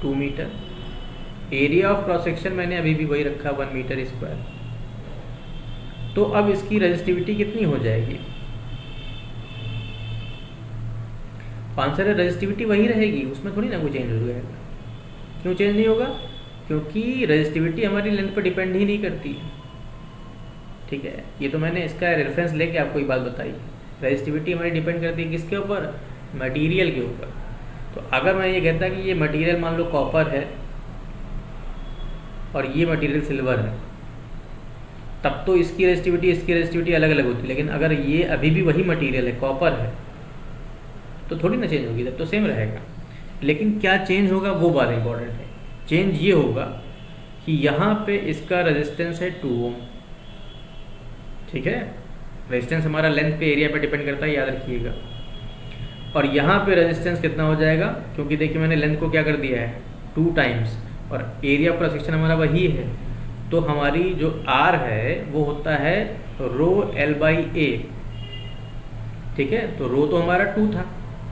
2 meter, area of cross section मैंने अभी भी वही रखा 1 मीटर स्क्वायर, तो अब इसकी रेजिस्टिविटी कितनी हो जाएगी? आंसर है रेजिस्टिविटी वही रहेगी, उसमें थोड़ी ना कोई चेंज हो जाएगा। क्यों चेंज नहीं होगा? क्योंकि रेजिस्टिविटी हमारी लेंथ पर डिपेंड ही नहीं करती। ठीक है, ये तो मैंने इसका रेफरेंस लेके आपको ये बात बताई। रेजिस्टिविटी हमारी डिपेंड करती है किसके ऊपर? मटेरियल के ऊपर। तो अगर मैं ये कहता कि ये मटेरियल मान लो कॉपर है और ये मटेरियल सिल्वर है, तब तो इसकी रेजिस्टिविटी अलग अलग होती है। लेकिन अगर ये अभी भी वही मटेरियल है, कॉपर है, तो थोड़ी ना चेंज होगी, तब तो सेम रहेगा। लेकिन क्या चेंज होगा वो बात इंपॉर्टेंट है। चेंज ये होगा कि यहाँ पे इसका रेजिस्टेंस है 2 ओम। ठीक है, रेजिस्टेंस हमारा लेंथ पे एरिया पे डिपेंड करता है, याद रखिएगा। और यहाँ पे रेजिस्टेंस कितना हो जाएगा? क्योंकि देखिए मैंने लेंथ को क्या कर दिया है 2 टाइम्स और एरिया क्रॉस सेक्शन हमारा वही है, तो हमारी जो R है वो होता है रो L/A। ठीक है, तो रो तो हमारा 2 था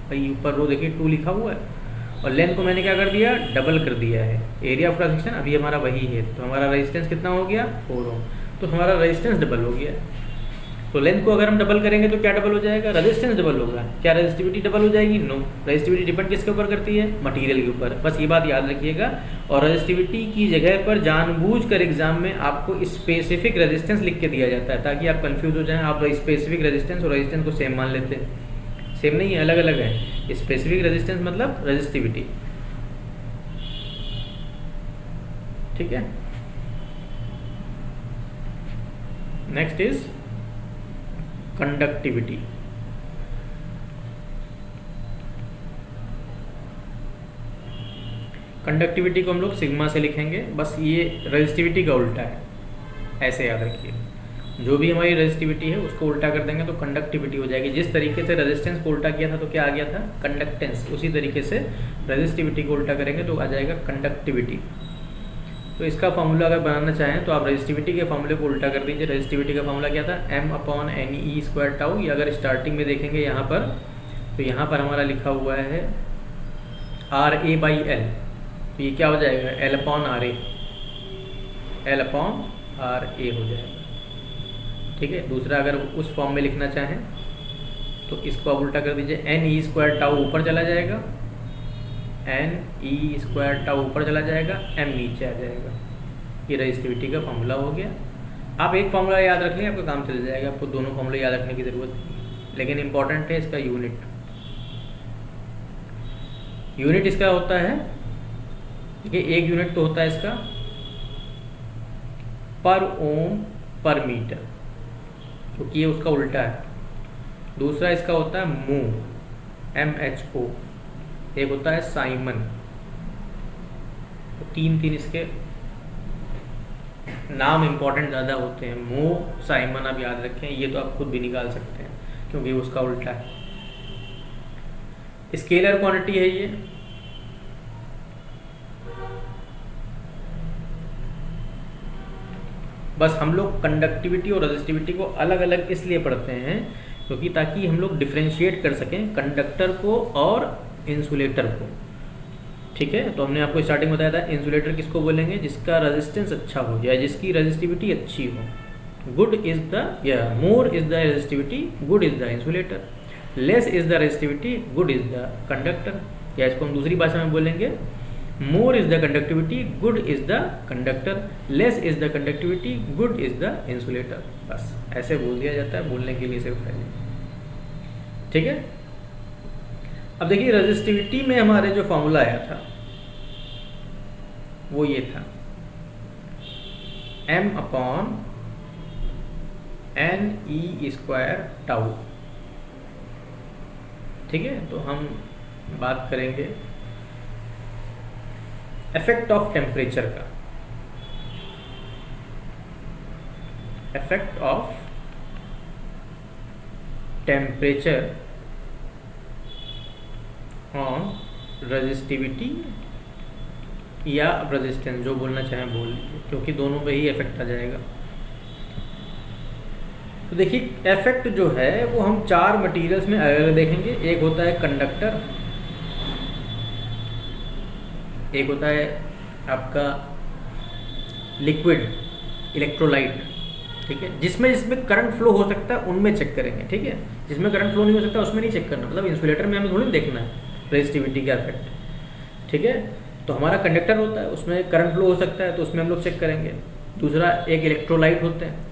भाई, ऊपर रो देखिए 2 लिखा हुआ है, और लेंथ को मैंने क्या कर दिया? डबल कर दिया है। एरिया ऑफ क्रॉस सेक्शन अभी हमारा वही है, तो हमारा रेजिस्टेंस कितना हो गया? 4 ओम। तो हमारा रेजिस्टेंस डबल हो गया। तो लेंथ को अगर हम डबल करेंगे तो क्या डबल हो जाएगा? रेजिस्टेंस डबल होगा। क्या रेजिस्टिविटी डबल हो जाएगी? नो, रेजिस्टिविटी डिपेंड किसके ऊपर करती है? मटेरियल के ऊपर। बस ये बात याद रखिएगा। और रेजिस्टिविटी की जगह पर जानबूझकर एग्जाम में आपको स्पेसिफिक रेजिस्टेंस लिख के दिया जाता है ताकि आप कंफ्यूज हो जाएं। आप स्पेसिफिक रेजिस्टेंस और रेजिस्टेंस को सेम मान लेते हैं, सेम नहीं है, अलग अलग है। स्पेसिफिक रेजिस्टेंस मतलब रेजिस्टिविटी। ठीक है, नेक्स्ट इज कंडक्टिविटी। कंडक्टिविटी को हम लोग सिग्मा से लिखेंगे, बस ये रेजिस्टिविटी का उल्टा है, ऐसे याद रखिए। जो भी हमारी रेजिस्टिविटी है उसको उल्टा कर देंगे तो कंडक्टिविटी हो जाएगी। जिस तरीके से रेजिस्टेंस को उल्टा किया था तो क्या आ गया था? कंडक्टेंस। उसी तरीके से रेजिस्टिविटी को उल्टा करेंगे तो आ जाएगा कंडक्टिविटी। तो इसका फॉर्मूला अगर बनाना चाहें तो आप रेजिस्टिविटी के फॉर्मूले को उल्टा कर दीजिए। रेजिस्टिविटी का फॉर्मूला क्या था? M/NE² ये अगर स्टार्टिंग में देखेंगे यहाँ पर, तो यहाँ पर हमारा लिखा हुआ है RA/L, तो ये क्या हो जाएगा? L/RA, L/RA हो जाएगा। ठीक है, दूसरा अगर उस फॉर्म में लिखना चाहें तो इसको आप उल्टा कर दीजिए। NE² ऊपर चला जाएगा, NE² ऊपर चला जाएगा, M नीचे आ जाएगा। ये रेजिस्टिविटी का फॉर्मूला हो गया। आप एक फॉर्मूला याद रख लें, आपका काम चल जाएगा, आपको दोनों फॉर्मूले याद रखने की ज़रूरत नहीं। लेकिन इंपॉर्टेंट है इसका यूनिट। यूनिट इसका होता है, देखिए एक यूनिट तो होता है इसका पर ओम पर मीटर, क्योंकि ये उसका उल्टा है। दूसरा इसका होता है मो, MHO। एक होता है साइमन। तो 3 इसके नाम इंपॉर्टेंट ज़्यादा होते हैं। मो, साइमन आप याद रखें, ये तो आप खुद भी निकाल सकते हैं क्योंकि उसका उल्टा है। स्केलर क्वांटिटी है ये। बस हम लोग कंडक्टिविटी और रेजिस्टिविटी को अलग अलग इसलिए पढ़ते हैं क्योंकि ताकि हम लोग डिफ्रेंशिएट कर सकें कंडक्टर को और इंसुलेटर को। ठीक है, तो हमने आपको स्टार्टिंग बताया था इंसुलेटर किसको बोलेंगे? जिसका रेजिस्टेंस अच्छा हो या जिसकी रेजिस्टिविटी अच्छी हो। Good is the more is the resistivity, good is the insulator. Less is the resistivity, good is the conductor. या इसको हम दूसरी भाषा में बोलेंगे, more is the conductivity, good is the conductor. Less is the conductivity, good is the insulator. बस ऐसे बोल दिया जाता है, बोलने के लिए सिर्फ है। ठीक है, अब देखिए रेजिस्टिविटी में हमारे जो फॉर्मूला आया था वो ये था M/NE²τ। ठीक है, तो हम बात करेंगे इफेक्ट ऑफ टेम्परेचर का। Effect of temperature on resistivity या रेजिस्टेंस, जो बोलना चाहें बोल लीजिए, क्योंकि दोनों पे ही इफेक्ट आ जाएगा। तो देखिए इफेक्ट जो है वो हम 4 मटेरियल्स में अलग अलग देखेंगे। एक होता है कंडक्टर, एक होता है आपका लिक्विड इलेक्ट्रोलाइट, ठीक है, जिसमें करंट फ्लो हो सकता है उनमें चेक करेंगे, ठीक है। जिसमें करंट फ्लो नहीं हो सकता उसमें नहीं चेक करना, मतलब इंसुलेटर में हमें थोड़ी देखना है रेजिस्टिविटी का इफेक्ट, ठीक है। तो हमारा कंडक्टर होता है, उसमें करंट फ्लो हो सकता है तो उसमें हम लोग चेक करेंगे। दूसरा एक इलेक्ट्रोलाइट होते हैं,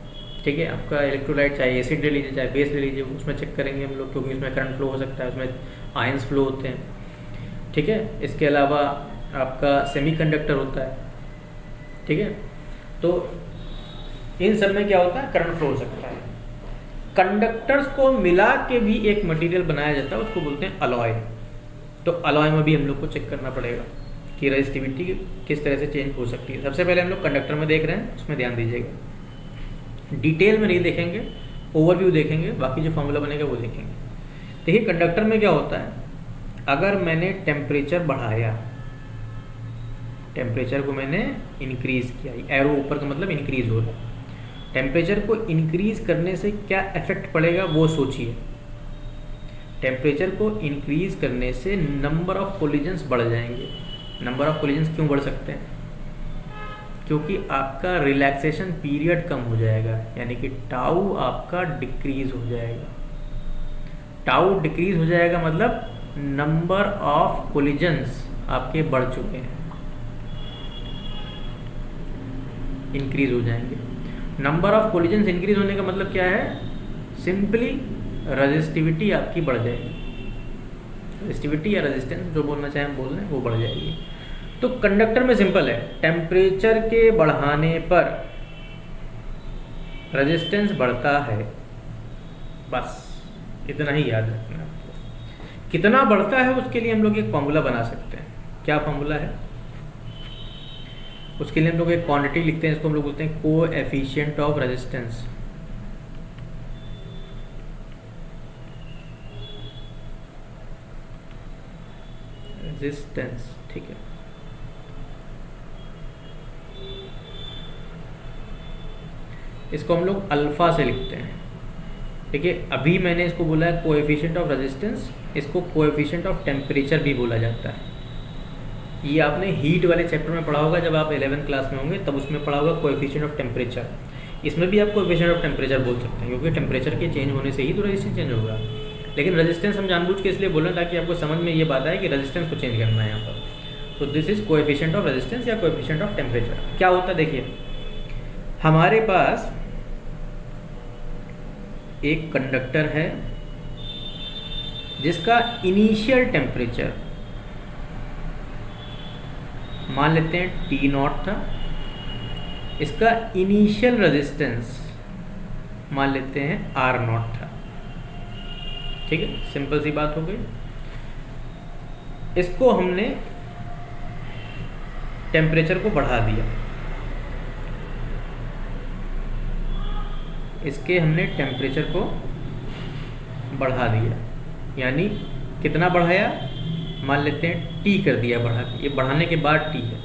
ठीक है, आपका इलेक्ट्रोलाइट चाहे एसिड ले लीजिए चाहे बेस ले लीजिए, उसमें चेक करेंगे हम लोग, क्योंकि उसमें करंट फ्लो हो सकता है, उसमें आयंस फ्लो होते हैं, ठीक है। इसके अलावा आपका सेमीकंडक्टर होता है, ठीक है। तो इन सब में क्या होता है, करंट फ्लो हो सकता है। कंडक्टर्स को मिला के भी एक मटेरियल बनाया जाता है, उसको बोलते हैं अलॉय। तो अलॉय में भी हम लोग को चेक करना पड़ेगा कि रेजिस्टिविटी किस तरह से चेंज हो सकती है। सबसे पहले हम लोग कंडक्टर में देख रहे हैं, उसमें ध्यान दीजिएगा, डिटेल में नहीं देखेंगे, ओवरव्यू देखेंगे, बाकी जो फॉर्मूला बनेगा वो देखेंगे। देखिए कंडक्टर में क्या होता है, अगर मैंने टेम्परेचर बढ़ाया, टेम्परेचर को मैंने इंक्रीज किया, एरो ऊपर का मतलब इंक्रीज हो रहा है, टेम्परेचर को इंक्रीज करने से क्या इफेक्ट पड़ेगा वो सोचिए। टेम्परेचर को इंक्रीज करने से नंबर ऑफ कोलिजन्स बढ़ जाएंगे। नंबर ऑफ कोलिजन्स क्यों बढ़ सकते हैं, क्योंकि आपका रिलैक्सेशन पीरियड कम हो जाएगा, यानी कि टाउ आपका डिक्रीज हो जाएगा। टाउ डिक्रीज हो जाएगा मतलब नंबर ऑफ कोलिजन्स आपके बढ़ चुके हैं, इंक्रीज हो जाएंगे। नंबर ऑफ कोलिजन्स इंक्रीज होने का मतलब क्या है, सिंपली रेजिस्टिविटी आपकी बढ़ जाएगी। रेजिस्टिविटी या रेजिस्टेंस जो बोलना चाहें बोल लें, वो बढ़ जाएगी। तो कंडक्टर में सिंपल है, टेम्परेचर के बढ़ाने पर रेजिस्टेंस बढ़ता है, बस इतना ही याद रखना आपको। कितना बढ़ता है उसके लिए हम लोग एक फॉर्मूला बना सकते हैं। क्या फॉर्मूला है, उसके लिए हम लोग एक क्वांटिटी लिखते हैं, इसको हम लोग बोलते हैं कोएफिशिएंट ऑफ रेजिस्टेंस। रेजिस्टेंस, ठीक है। इसको हम लोग अल्फा से लिखते हैं, ठीक है। अभी मैंने इसको बोला है कोएफिशिएंट ऑफ रेजिस्टेंस, इसको कोएफिशिएंट ऑफ टेम्परेचर भी बोला जाता है। ये आपने हीट वाले चैप्टर में पढ़ा होगा, जब आप 11th क्लास में होंगे तब उसमें पढ़ा होगा कोएफिशिएंट ऑफ टेम्परेचर। इसमें भी आप कोएफिशिएंट ऑफ टेम्परेचर बोल सकते हैं, क्योंकि टेम्परेचर के चेंज होने से ही तो रेजिस्टेंस चेंज होगा। लेकिन रेजिस्टेंस हम जानबूझ के इसलिए बोल रहे हैं ताकि आपको समझ में ये बात आए कि रेजिस्टेंस को चेंज करना है यहाँ पर। तो this is coefficient of resistance या कोएफिशिएंट ऑफ टेम्परेचर। क्या होता है, देखिए हमारे पास एक कंडक्टर है जिसका इनिशियल टेम्परेचर मान लेते हैं T0 था, इसका इनिशियल रेजिस्टेंस मान लेते हैं R0 था, ठीक है। सिंपल सी बात हो गई। इसको हमने टेम्परेचर को बढ़ा दिया, इसके हमने टेम्परेचर को बढ़ा दिया, यानी कितना बढ़ाया, मान लेते हैं T कर दिया बढ़ा के, ये बढ़ाने के बाद T है,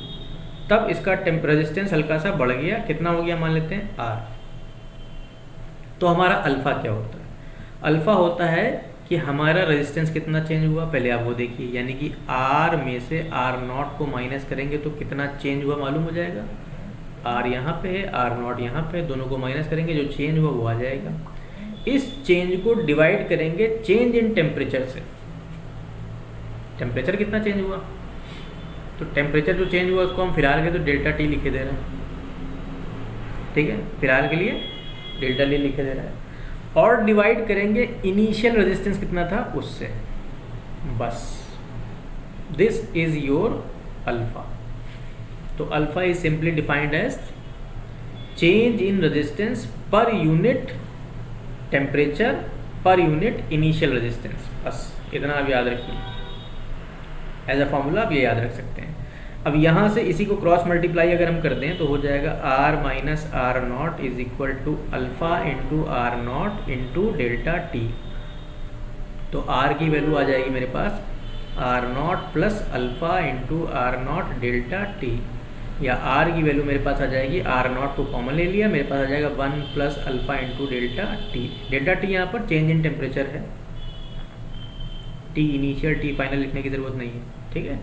तब इसका रेजिस्टेंस हल्का सा बढ़ गया, कितना हो गया मान लेते हैं R। तो हमारा अल्फ़ा क्या होता है, अल्फ़ा होता है कि हमारा रेजिस्टेंस कितना चेंज हुआ, पहले आप वो देखिए, यानी कि R में से R0 को माइनस करेंगे तो कितना चेंज हुआ मालूम हो जाएगा। R यहाँ पे है, R0 यहाँ पे, दोनों को माइनस करेंगे, जो चेंज हुआ वो आ जाएगा। इस चेंज को डिवाइड करेंगे चेंज इन टेम्परेचर से। टेम्परेचर कितना चेंज हुआ, तो टेम्परेचर जो चेंज हुआ उसको हम फिलहाल के तो डेल्टा टी लिखे दे रहे हैं, ठीक है, फिलहाल के लिए डेल्टा टी लिखे दे रहा है। और डिवाइड करेंगे इनिशियल रेजिस्टेंस कितना था उससे, बस। This is your alpha. तो alpha is simply defined as change in resistance per unit temperature per unit initial resistance, बस इतना आप याद रखिए। एज अ फॉर्मूला आप ये याद रख सकते हैं। अब यहाँ से इसी को क्रॉस मल्टीप्लाई अगर हम कर दें तो हो जाएगा R minus R naught is equal to alpha into R naught into delta T. तो आर की वैल्यू आ जाएगी मेरे पास R naught plus alpha into R naught delta T, या आर की वैल्यू मेरे पास आ जाएगी, आर नॉट को कॉमन ले लिया, मेरे पास आ जाएगा 1 plus alpha into delta T. Delta T यहाँ पर चेंज इन टेम्परेचर है, टी इनिशियल टी फाइनल लिखने की ज़रूरत नहीं है, ठीक है।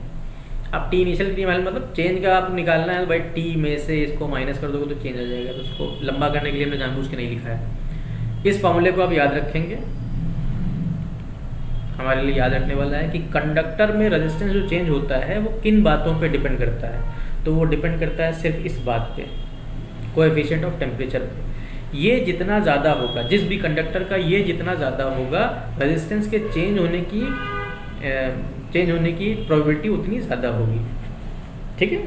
अब टी इनिशियल टी फाइनल मतलब चेंज का आप निकालना है, तो भाई टी में से इसको माइनस कर दोगे तो चेंज आ जाएगा, तो उसको लंबा करने के लिए हमने जानबूझ के नहीं लिखा है। इस फॉर्मूले को आप याद रखेंगे, हमारे लिए याद रखने वाला है कि कंडक्टर में रेजिस्टेंस जो चेंज होता है वो किन बातों पे डिपेंड करता है। तो वो डिपेंड करता है सिर्फ इस बात पे, कोएफिशिएंट ऑफ टेम्परेचर पे। ये जितना ज़्यादा होगा, जिस भी कंडक्टर का ये जितना ज़्यादा होगा, रेजिस्टेंस के चेंज होने की प्रोबेबिलिटी उतनी ज़्यादा होगी, ठीक है।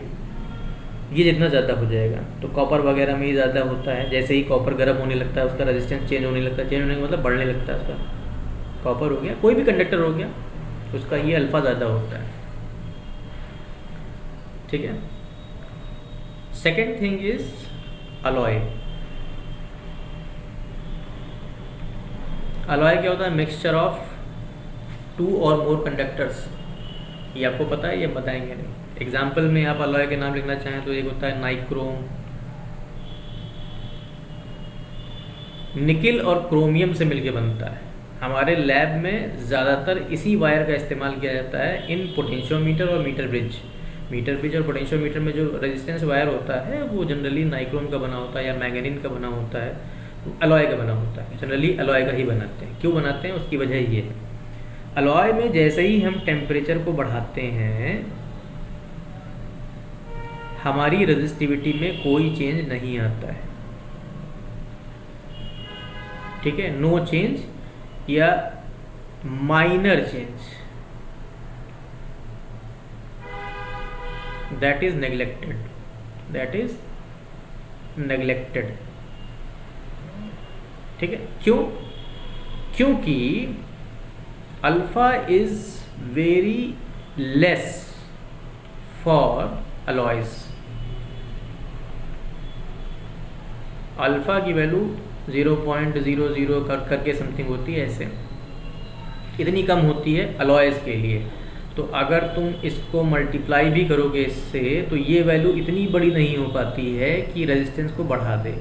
ये जितना ज़्यादा हो जाएगा, तो कॉपर वगैरह में ही ज़्यादा होता है। जैसे ही कॉपर गर्म होने लगता है उसका रेजिस्टेंस चेंज होने लगता है, चेंज होने का मतलब बढ़ने लगता है उसका। कॉपर हो गया, कोई भी कंडक्टर हो गया, उसका ये अल्फ़ा ज़्यादा होता है, ठीक है। Second thing is alloy. Alloy क्या होता है? मिक्सचर ऑफ 2 और मोर कंडक्टर्स। ये आपको पता है, ये बताएंगे नहीं। एग्जाम्पल में आप अलॉय के नाम लिखना चाहें तो एक होता है नाइक्रोम, निकिल और क्रोमियम से मिलके बनता है। हमारे लैब में ज़्यादातर इसी वायर का इस्तेमाल किया जाता है इन पोटेंशियोमीटर और मीटर ब्रिज। मीटर ब्रिज और पोटेंशियोमीटर में जो रेजिस्टेंस वायर होता है वो जनरली नाइक्रोम का बना होता है या मैंगनीन का बना होता है, अलॉय का बना होता है। जनरली अलॉय का ही बनाते हैं। क्यों बनाते हैं उसकी वजह ये है, अलॉय में जैसे ही हम टेम्परेचर को बढ़ाते हैं हमारी रेजिस्टिविटी में कोई चेंज नहीं आता है, ठीक है। नो चेंज या minor change, that is neglected, that is neglected, ठीक है। क्यों? क्योंकि alpha is very less for alloys. Alpha की वैल्यू 0.00 करके समथिंग होती है, ऐसे इतनी कम होती है अलॉयज के लिए। तो अगर तुम इसको मल्टीप्लाई भी करोगे इससे तो ये वैल्यू इतनी बड़ी नहीं हो पाती है कि रेजिस्टेंस को बढ़ा दे।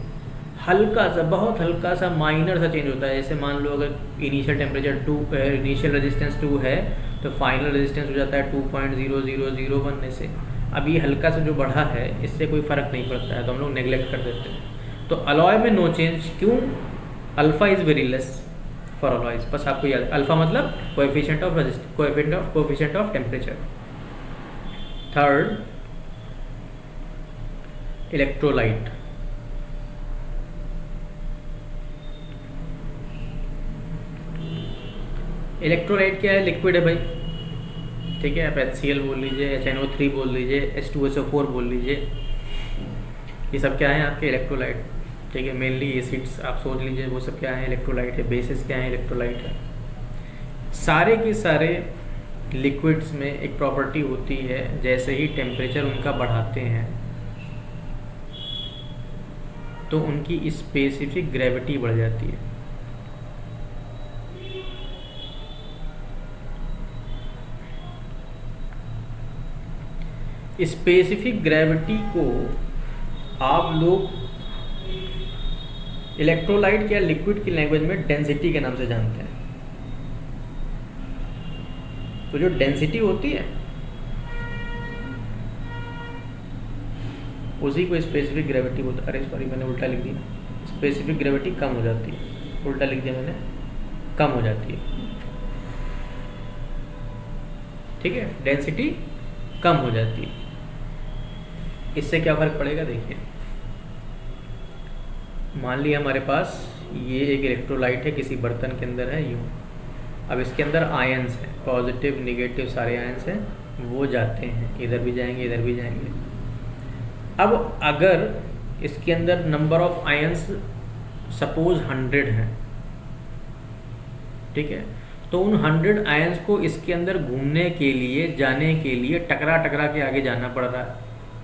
हल्का सा, बहुत हल्का सा माइनर सा चेंज होता है। जैसे मान लो अगर इनिशियल टेम्परेचर 2, इनिशियल रेजिस्टेंस 2 है तो फाइनल रेजिस्टेंस हो जाता है 2.0001 में से। अब ये हल्का सा जो बढ़ा है इससे कोई फ़र्क नहीं पड़ता है, तो हम लोग नेग्लेक्ट कर देते हैं। तो अलॉय में नो चेंज, क्यों? Alpha is very less for alloys. बस आपको याद, अल्फ़ा मतलब coefficient of resistance, coefficient of temperature. Third, electrolyte. Electrolyte क्या है? लिक्विड है भाई, ठीक है। आप HCl बोल लीजिए, HNO3 बोल लीजिए, H2SO4 बोल लीजिए, ये सब क्या है? आपके इलेक्ट्रोलाइट, ठीक है। मेनली एसिड्स आप सोच लीजिए, वो सब क्या है? इलेक्ट्रोलाइट है। बेसिस क्या है? इलेक्ट्रोलाइट है। सारे के सारे लिक्विड्स में एक प्रॉपर्टी होती है, जैसे ही टेम्परेचर उनका बढ़ाते हैं तो उनकी स्पेसिफिक ग्रेविटी बढ़ जाती है। स्पेसिफिक ग्रेविटी को आप लोग इलेक्ट्रोलाइट या लिक्विड की लैंग्वेज में डेंसिटी के नाम से जानते हैं। तो जो डेंसिटी होती है उसी को स्पेसिफिक ग्रेविटी बोलते हैं। अरे सॉरी, मैंने उल्टा लिख दिया, स्पेसिफिक ग्रेविटी कम हो जाती है, उल्टा लिख दिया मैंने, कम हो जाती है, ठीक है। डेंसिटी कम हो जाती है। इससे क्या फ़र्क पड़ेगा? देखिए, मान लिया हमारे पास ये एक इलेक्ट्रोलाइट है, किसी बर्तन के अंदर है यूँ। अब इसके अंदर आयंस हैं, पॉजिटिव नेगेटिव सारे आयंस हैं, वो जाते हैं, इधर भी जाएंगे इधर भी जाएंगे। अब अगर इसके अंदर नंबर ऑफ आयंस सपोज 100 हैं, ठीक है, तो उन 100 आयंस को इसके अंदर घूमने के लिए, जाने के लिए टकरा टकरा के आगे जाना पड़ रहा है।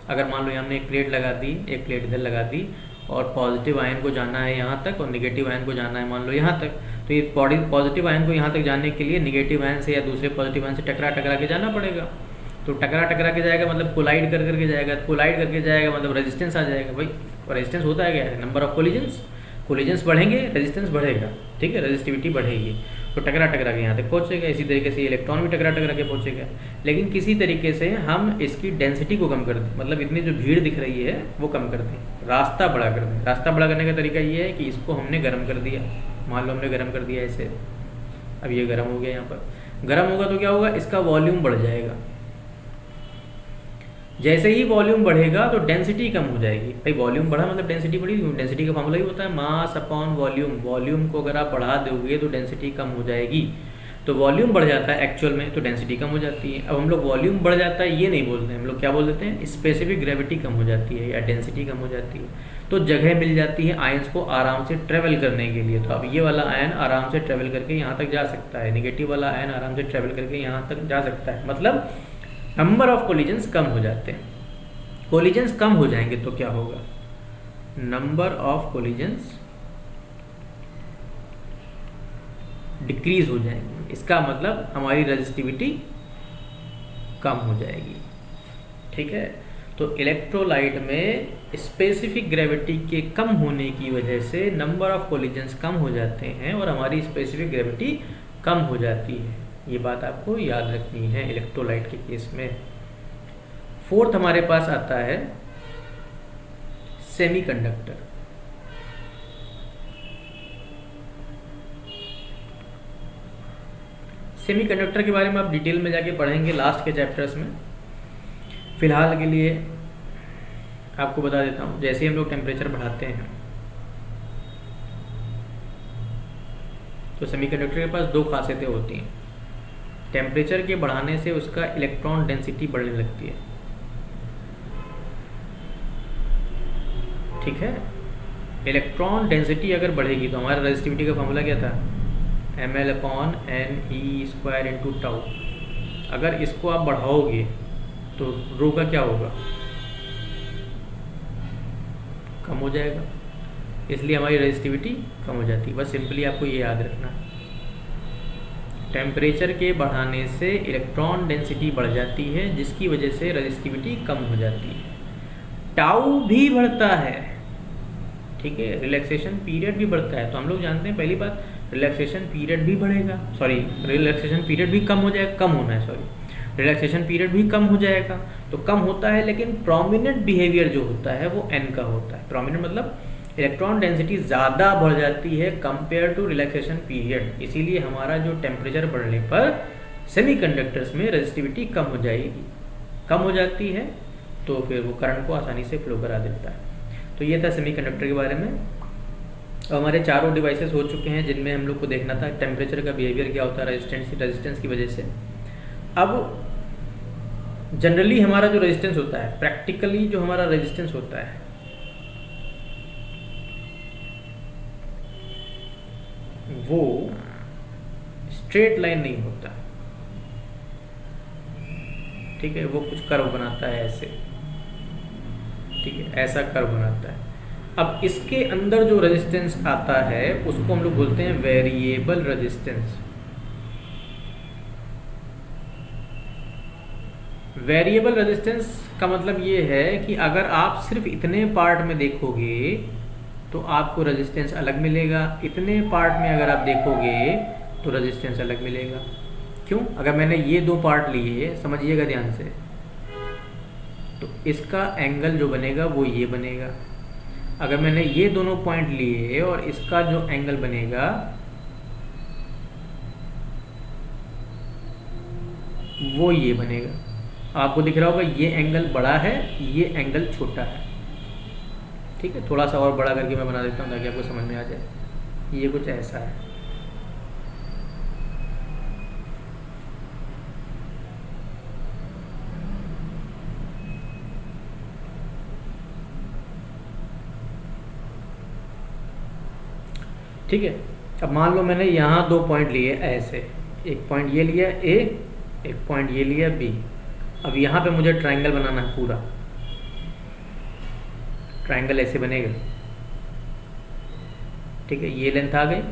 अगर मान लो हमने एक प्लेट लगा दी, एक प्लेट इधर लगा दी, और पॉजिटिव आयन को जाना है यहाँ तक और निगेटिव आयन को जाना है मान लो यहाँ तक, तो ये पॉजिटिव आयन को यहाँ तक जाने के लिए निगेटिव आयन से या दूसरे पॉजिटिव आयन से टकरा टकरा के जाना पड़ेगा। तो टकरा टकरा के जाएगा मतलब कोलाइड कर करके जाएगा, कोलाइड करके जाएगा मतलब रेजिस्टेंस आ जाएगा। भाई रेजिस्टेंस होता है क्या है? नंबर ऑफ कोलिजन्स बढ़ेंगे, रेजिस्टेंस बढ़ेगा, ठीक है, रेजिस्टिविटी बढ़ेगी, तो टकरा टकरा के यहाँ तक पहुँचेगा। इसी तरीके से इलेक्ट्रॉन भी टकरा टकरा के पहुँचेगा। लेकिन किसी तरीके से हम इसकी डेंसिटी को कम कर दें, मतलब इतनी जो भीड़ दिख रही है वो कम कर दें, रास्ता बड़ा कर दें। रास्ता बड़ा करने का तरीका ये है कि इसको हमने गर्म कर दिया, मान लो हमने गर्म कर दिया इसे, अब ये गर्म हो गया, यहाँ पर गर्म होगा तो क्या होगा, इसका वॉल्यूम बढ़ जाएगा। जैसे ही वॉल्यूम बढ़ेगा तो डेंसिटी कम हो जाएगी। भाई वॉल्यूम बढ़ा मतलब डेंसिटी बढ़ी, डेंसिटी का फॉर्मूला ही होता है मास अपॉन वॉल्यूम। वॉल्यूम को अगर आप बढ़ा दोगे तो डेंसिटी कम हो जाएगी। तो वॉल्यूम बढ़ जाता है एक्चुअल में, तो डेंसिटी कम हो जाती है। अब हम लोग वॉल्यूम बढ़ जाता है ये नहीं बोलते हैं, हम लोग क्या बोल देते हैं, स्पेसिफिक ग्रेविटी कम हो जाती है या डेंसिटी कम हो जाती है। तो जगह मिल जाती है आयंस को आराम से ट्रेवल करने के लिए। तो अब ये वाला आयन आराम से ट्रेवल करके यहाँ तक जा सकता है, निगेटिव वाला आयन आराम से ट्रेवल करके यहाँ तक जा सकता है। मतलब नंबर ऑफ कोलिजन्स कम हो जाते हैं। कोलिजन्स कम हो जाएंगे तो क्या होगा, नंबर ऑफ कोलिजन्स डिक्रीज हो जाएंगे। इसका मतलब हमारी रेजिस्टिविटी कम हो जाएगी, ठीक है। तो इलेक्ट्रोलाइट में स्पेसिफिक ग्रेविटी के कम होने की वजह से नंबर ऑफ कोलिजन्स कम हो जाते हैं और हमारी स्पेसिफिक ग्रेविटी कम हो जाती है। ये बात आपको याद रखनी है इलेक्ट्रोलाइट के केस में। फोर्थ हमारे पास आता है सेमीकंडक्टर। सेमीकंडक्टर के बारे में आप डिटेल में जाके पढ़ेंगे लास्ट के चैप्टर्स में। फिलहाल के लिए आपको बता देता हूँ, जैसे ही हम लोग टेम्परेचर बढ़ाते हैं तो सेमीकंडक्टर के पास दो खासियतें होती हैं। टेम्परेचर के बढ़ाने से उसका इलेक्ट्रॉन डेंसिटी बढ़ने लगती है, ठीक है। इलेक्ट्रॉन डेंसिटी अगर बढ़ेगी तो हमारा रेजिस्टिविटी का फॉर्मूला क्या था, ml/ne² इंटू टाउ। अगर इसको आप बढ़ाओगे तो रो का क्या होगा, कम हो जाएगा, इसलिए हमारी रेजिस्टिविटी कम हो जाती है। बस सिंपली आपको ये याद रखना, टेम्परेचर के बढ़ाने से इलेक्ट्रॉन डेंसिटी बढ़ जाती है जिसकी वजह से रेजिस्टिविटी कम हो जाती है। टाउ भी बढ़ता है, ठीक है, रिलैक्सेशन पीरियड भी बढ़ता है। तो हम लोग जानते हैं पहली बात, रिलैक्सेशन पीरियड भी बढ़ेगा, सॉरी रिलैक्सेशन पीरियड भी कम हो जाएगा, कम होना है सॉरी, रिलैक्सेशन पीरियड भी कम हो जाएगा। तो कम होता है लेकिन प्रोमिनेंट बिहेवियर जो होता है वो n का होता है। प्रोमिनेंट मतलब इलेक्ट्रॉन डेंसिटी ज़्यादा बढ़ जाती है कंपेयर टू रिलैक्सेशन पीरियड। इसीलिए हमारा जो टेम्परेचर बढ़ने पर सेमीकंडक्टर्स में रेजिस्टिविटी कम हो जाएगी, कम हो जाती है तो फिर वो करंट को आसानी से फ्लो करा देता है। तो ये था सेमीकंडक्टर के बारे में। अब हमारे चारों डिवाइसेस हो चुके हैं जिनमें हम लोग को देखना था टेम्परेचर का बिहेवियर क्या होता है रेजिस्टेंस की वजह से। अब जनरली हमारा जो रेजिस्टेंस होता है, प्रैक्टिकली जो हमारा रेजिस्टेंस होता है वो स्ट्रेट लाइन नहीं होता, ठीक है, वो कुछ कर्व बनाता है ऐसे, ठीक है, ऐसा कर्व बनाता है। अब इसके अंदर जो रेजिस्टेंस आता है उसको हम लोग बोलते हैं वेरिएबल रेजिस्टेंस। वेरिएबल रेजिस्टेंस का मतलब ये है कि अगर आप सिर्फ इतने पार्ट में देखोगे तो आपको रेजिस्टेंस अलग मिलेगा, इतने पार्ट में अगर आप देखोगे तो रेजिस्टेंस अलग मिलेगा। क्यों? अगर मैंने ये दो पार्ट लिए, समझिएगा ध्यान से, तो इसका एंगल जो बनेगा वो ये बनेगा। अगर मैंने ये दोनों पॉइंट लिए और इसका जो एंगल बनेगा वो ये बनेगा। आपको दिख रहा होगा ये एंगल बड़ा है, ये एंगल छोटा है, ठीक है। थोड़ा सा और बड़ा करके मैं बना देता हूँ ताकि आपको समझ में आ जाए। ये कुछ ऐसा है, ठीक है। अब मान लो मैंने यहाँ दो पॉइंट लिए ऐसे, एक पॉइंट ये लिया ए, एक पॉइंट ये लिया बी। अब यहाँ पे मुझे ट्राइंगल बनाना है पूरा। ट्राइंगल ऐसे बनेगा, ठीक है। ये लेंथ आ गई,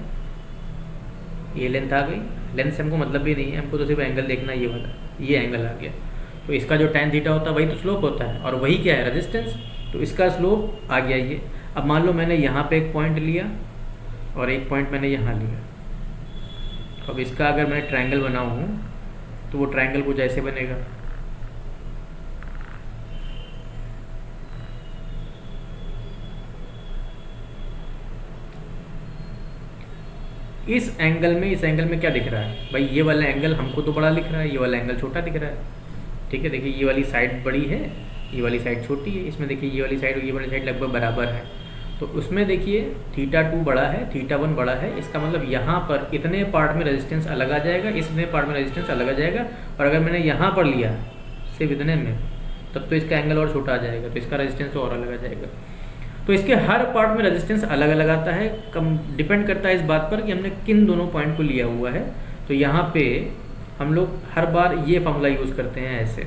ये लेंथ आ गई। लेंथ से हमको मतलब भी नहीं है, हमको तो सिर्फ एंगल देखना है, ये वाला, ये एंगल आ गया। तो इसका जो tan थीटा होता है वही तो स्लोप होता है, और वही क्या है, रेजिस्टेंस। तो इसका स्लोप आ गया ये। अब मान लो मैंने यहाँ पे एक पॉइंट लिया और एक पॉइंट मैंने यहाँ लिया। अब इसका अगर मैं ट्रायंगल बनाऊँ तो वो ट्रायंगल कुछ ऐसे बनेगा। इस एंगल में क्या दिख रहा है भाई, ये वाला एंगल हमको तो बड़ा दिख रहा है, ये वाला एंगल छोटा दिख रहा है, ठीक है। देखिए ये वाली साइड बड़ी है, ये वाली साइड छोटी है। इसमें देखिए ये वाली साइड और ये वाली साइड लगभग बराबर है। तो उसमें देखिए θ2 बड़ा है, θ1 बड़ा है। इसका मतलब यहाँ पर इतने पार्ट में रेजिस्टेंस अलग आ जाएगा, इतने पार्ट में रेजिस्टेंस अलग आ जाएगा। और अगर मैंने यहाँ पर लिया सिर्फ इतने में, तब तो इसका एंगल और छोटा आ जाएगा, तो इसका रेजिस्टेंस और अलग आ जाएगा। तो इसके हर पार्ट में रेजिस्टेंस अलग अलग आता है। कम डिपेंड करता है इस बात पर कि हमने किन दोनों पॉइंट को लिया हुआ है। तो यहाँ पे हम लोग हर बार ये फॉर्मूला यूज़ करते हैं ऐसे।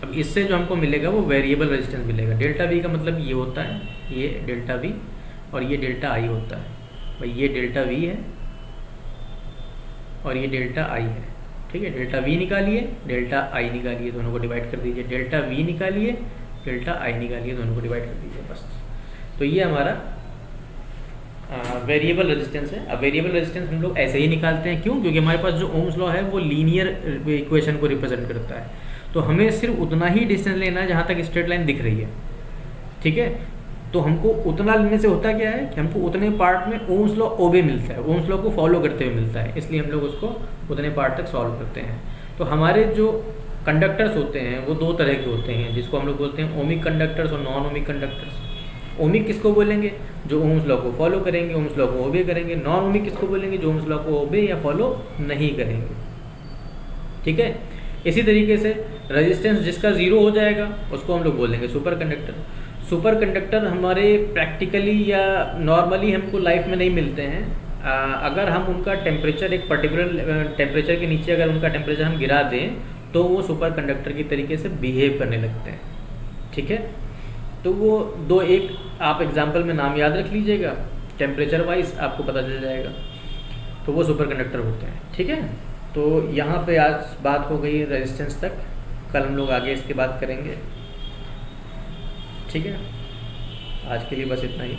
अब इससे जो हमको मिलेगा वो वेरिएबल रेजिस्टेंस मिलेगा। डेल्टा वी का मतलब ये होता है, ये डेल्टा वी और ये डेल्टा आई होता है। भाई ये डेल्टा वी है और ये डेल्टा आई है, ठीक है। डेल्टा वी निकालिए, डेल्टा आई निकालिए, दोनों को डिवाइड कर दीजिए। डेल्टा वी निकालिए, डेल्टा आई निकालिए, दोनों को डिवाइड कर दीजिए, बस। तो ये हमारा वेरिएबल रेजिस्टेंस है। अब वेरिएबल रेजिस्टेंस हम लोग ऐसे ही निकालते हैं, क्यों? क्योंकि हमारे पास जो ओम्स लॉ है वो लीनियर इक्वेशन को रिप्रेजेंट करता है। तो हमें सिर्फ उतना ही डिस्टेंस लेना है जहाँ तक स्ट्रेट लाइन दिख रही है, ठीक है। तो हमको उतना लेने से होता क्या है कि हमको उतने पार्ट में ओम्स लॉ ओबे मिलता है, ओम्स लॉ को फॉलो करते हुए मिलता है, इसलिए हम लोग उसको उतने पार्ट तक सॉल्व करते हैं। तो हमारे जो कंडक्टर्स होते हैं वो दो तरह के होते हैं, जिसको हम लोग बोलते हैं ओमिक कंडक्टर्स और नॉन ओमिक कंडक्टर्स। ओमिक किसको बोलेंगे? जो ओम्स लॉ को फॉलो करेंगे, ओम्स लॉ को ओबे करेंगे। नॉन ओमिक किसको बोलेंगे? जो ओम्स लॉ को ओबे या फॉलो नहीं करेंगे, ठीक है। इसी तरीके से रेजिस्टेंस जिसका ज़ीरो हो जाएगा उसको हम लोग बोलेंगे सुपर कंडक्टर। सुपर कंडक्टर हमारे प्रैक्टिकली या नॉर्मली हमको लाइफ में नहीं मिलते हैं। अगर हम उनका टेम्परेचर एक पर्टिकुलर टेम्परेचर के नीचे अगर उनका टेम्परेचर हम गिरा दें तो वो सुपर कंडक्टर की तरीके से बिहेव करने लगते हैं, ठीक है। तो वो दो एक आप एग्जांपल में नाम याद रख लीजिएगा, टेम्परेचर वाइज आपको पता चल जाएगा। तो वो सुपर कंडक्टर होते हैं, ठीक है। तो यहाँ पे आज बात हो गई रेजिस्टेंस तक, कल हम लोग आगे इसके बात करेंगे, ठीक है। आज के लिए बस इतना ही।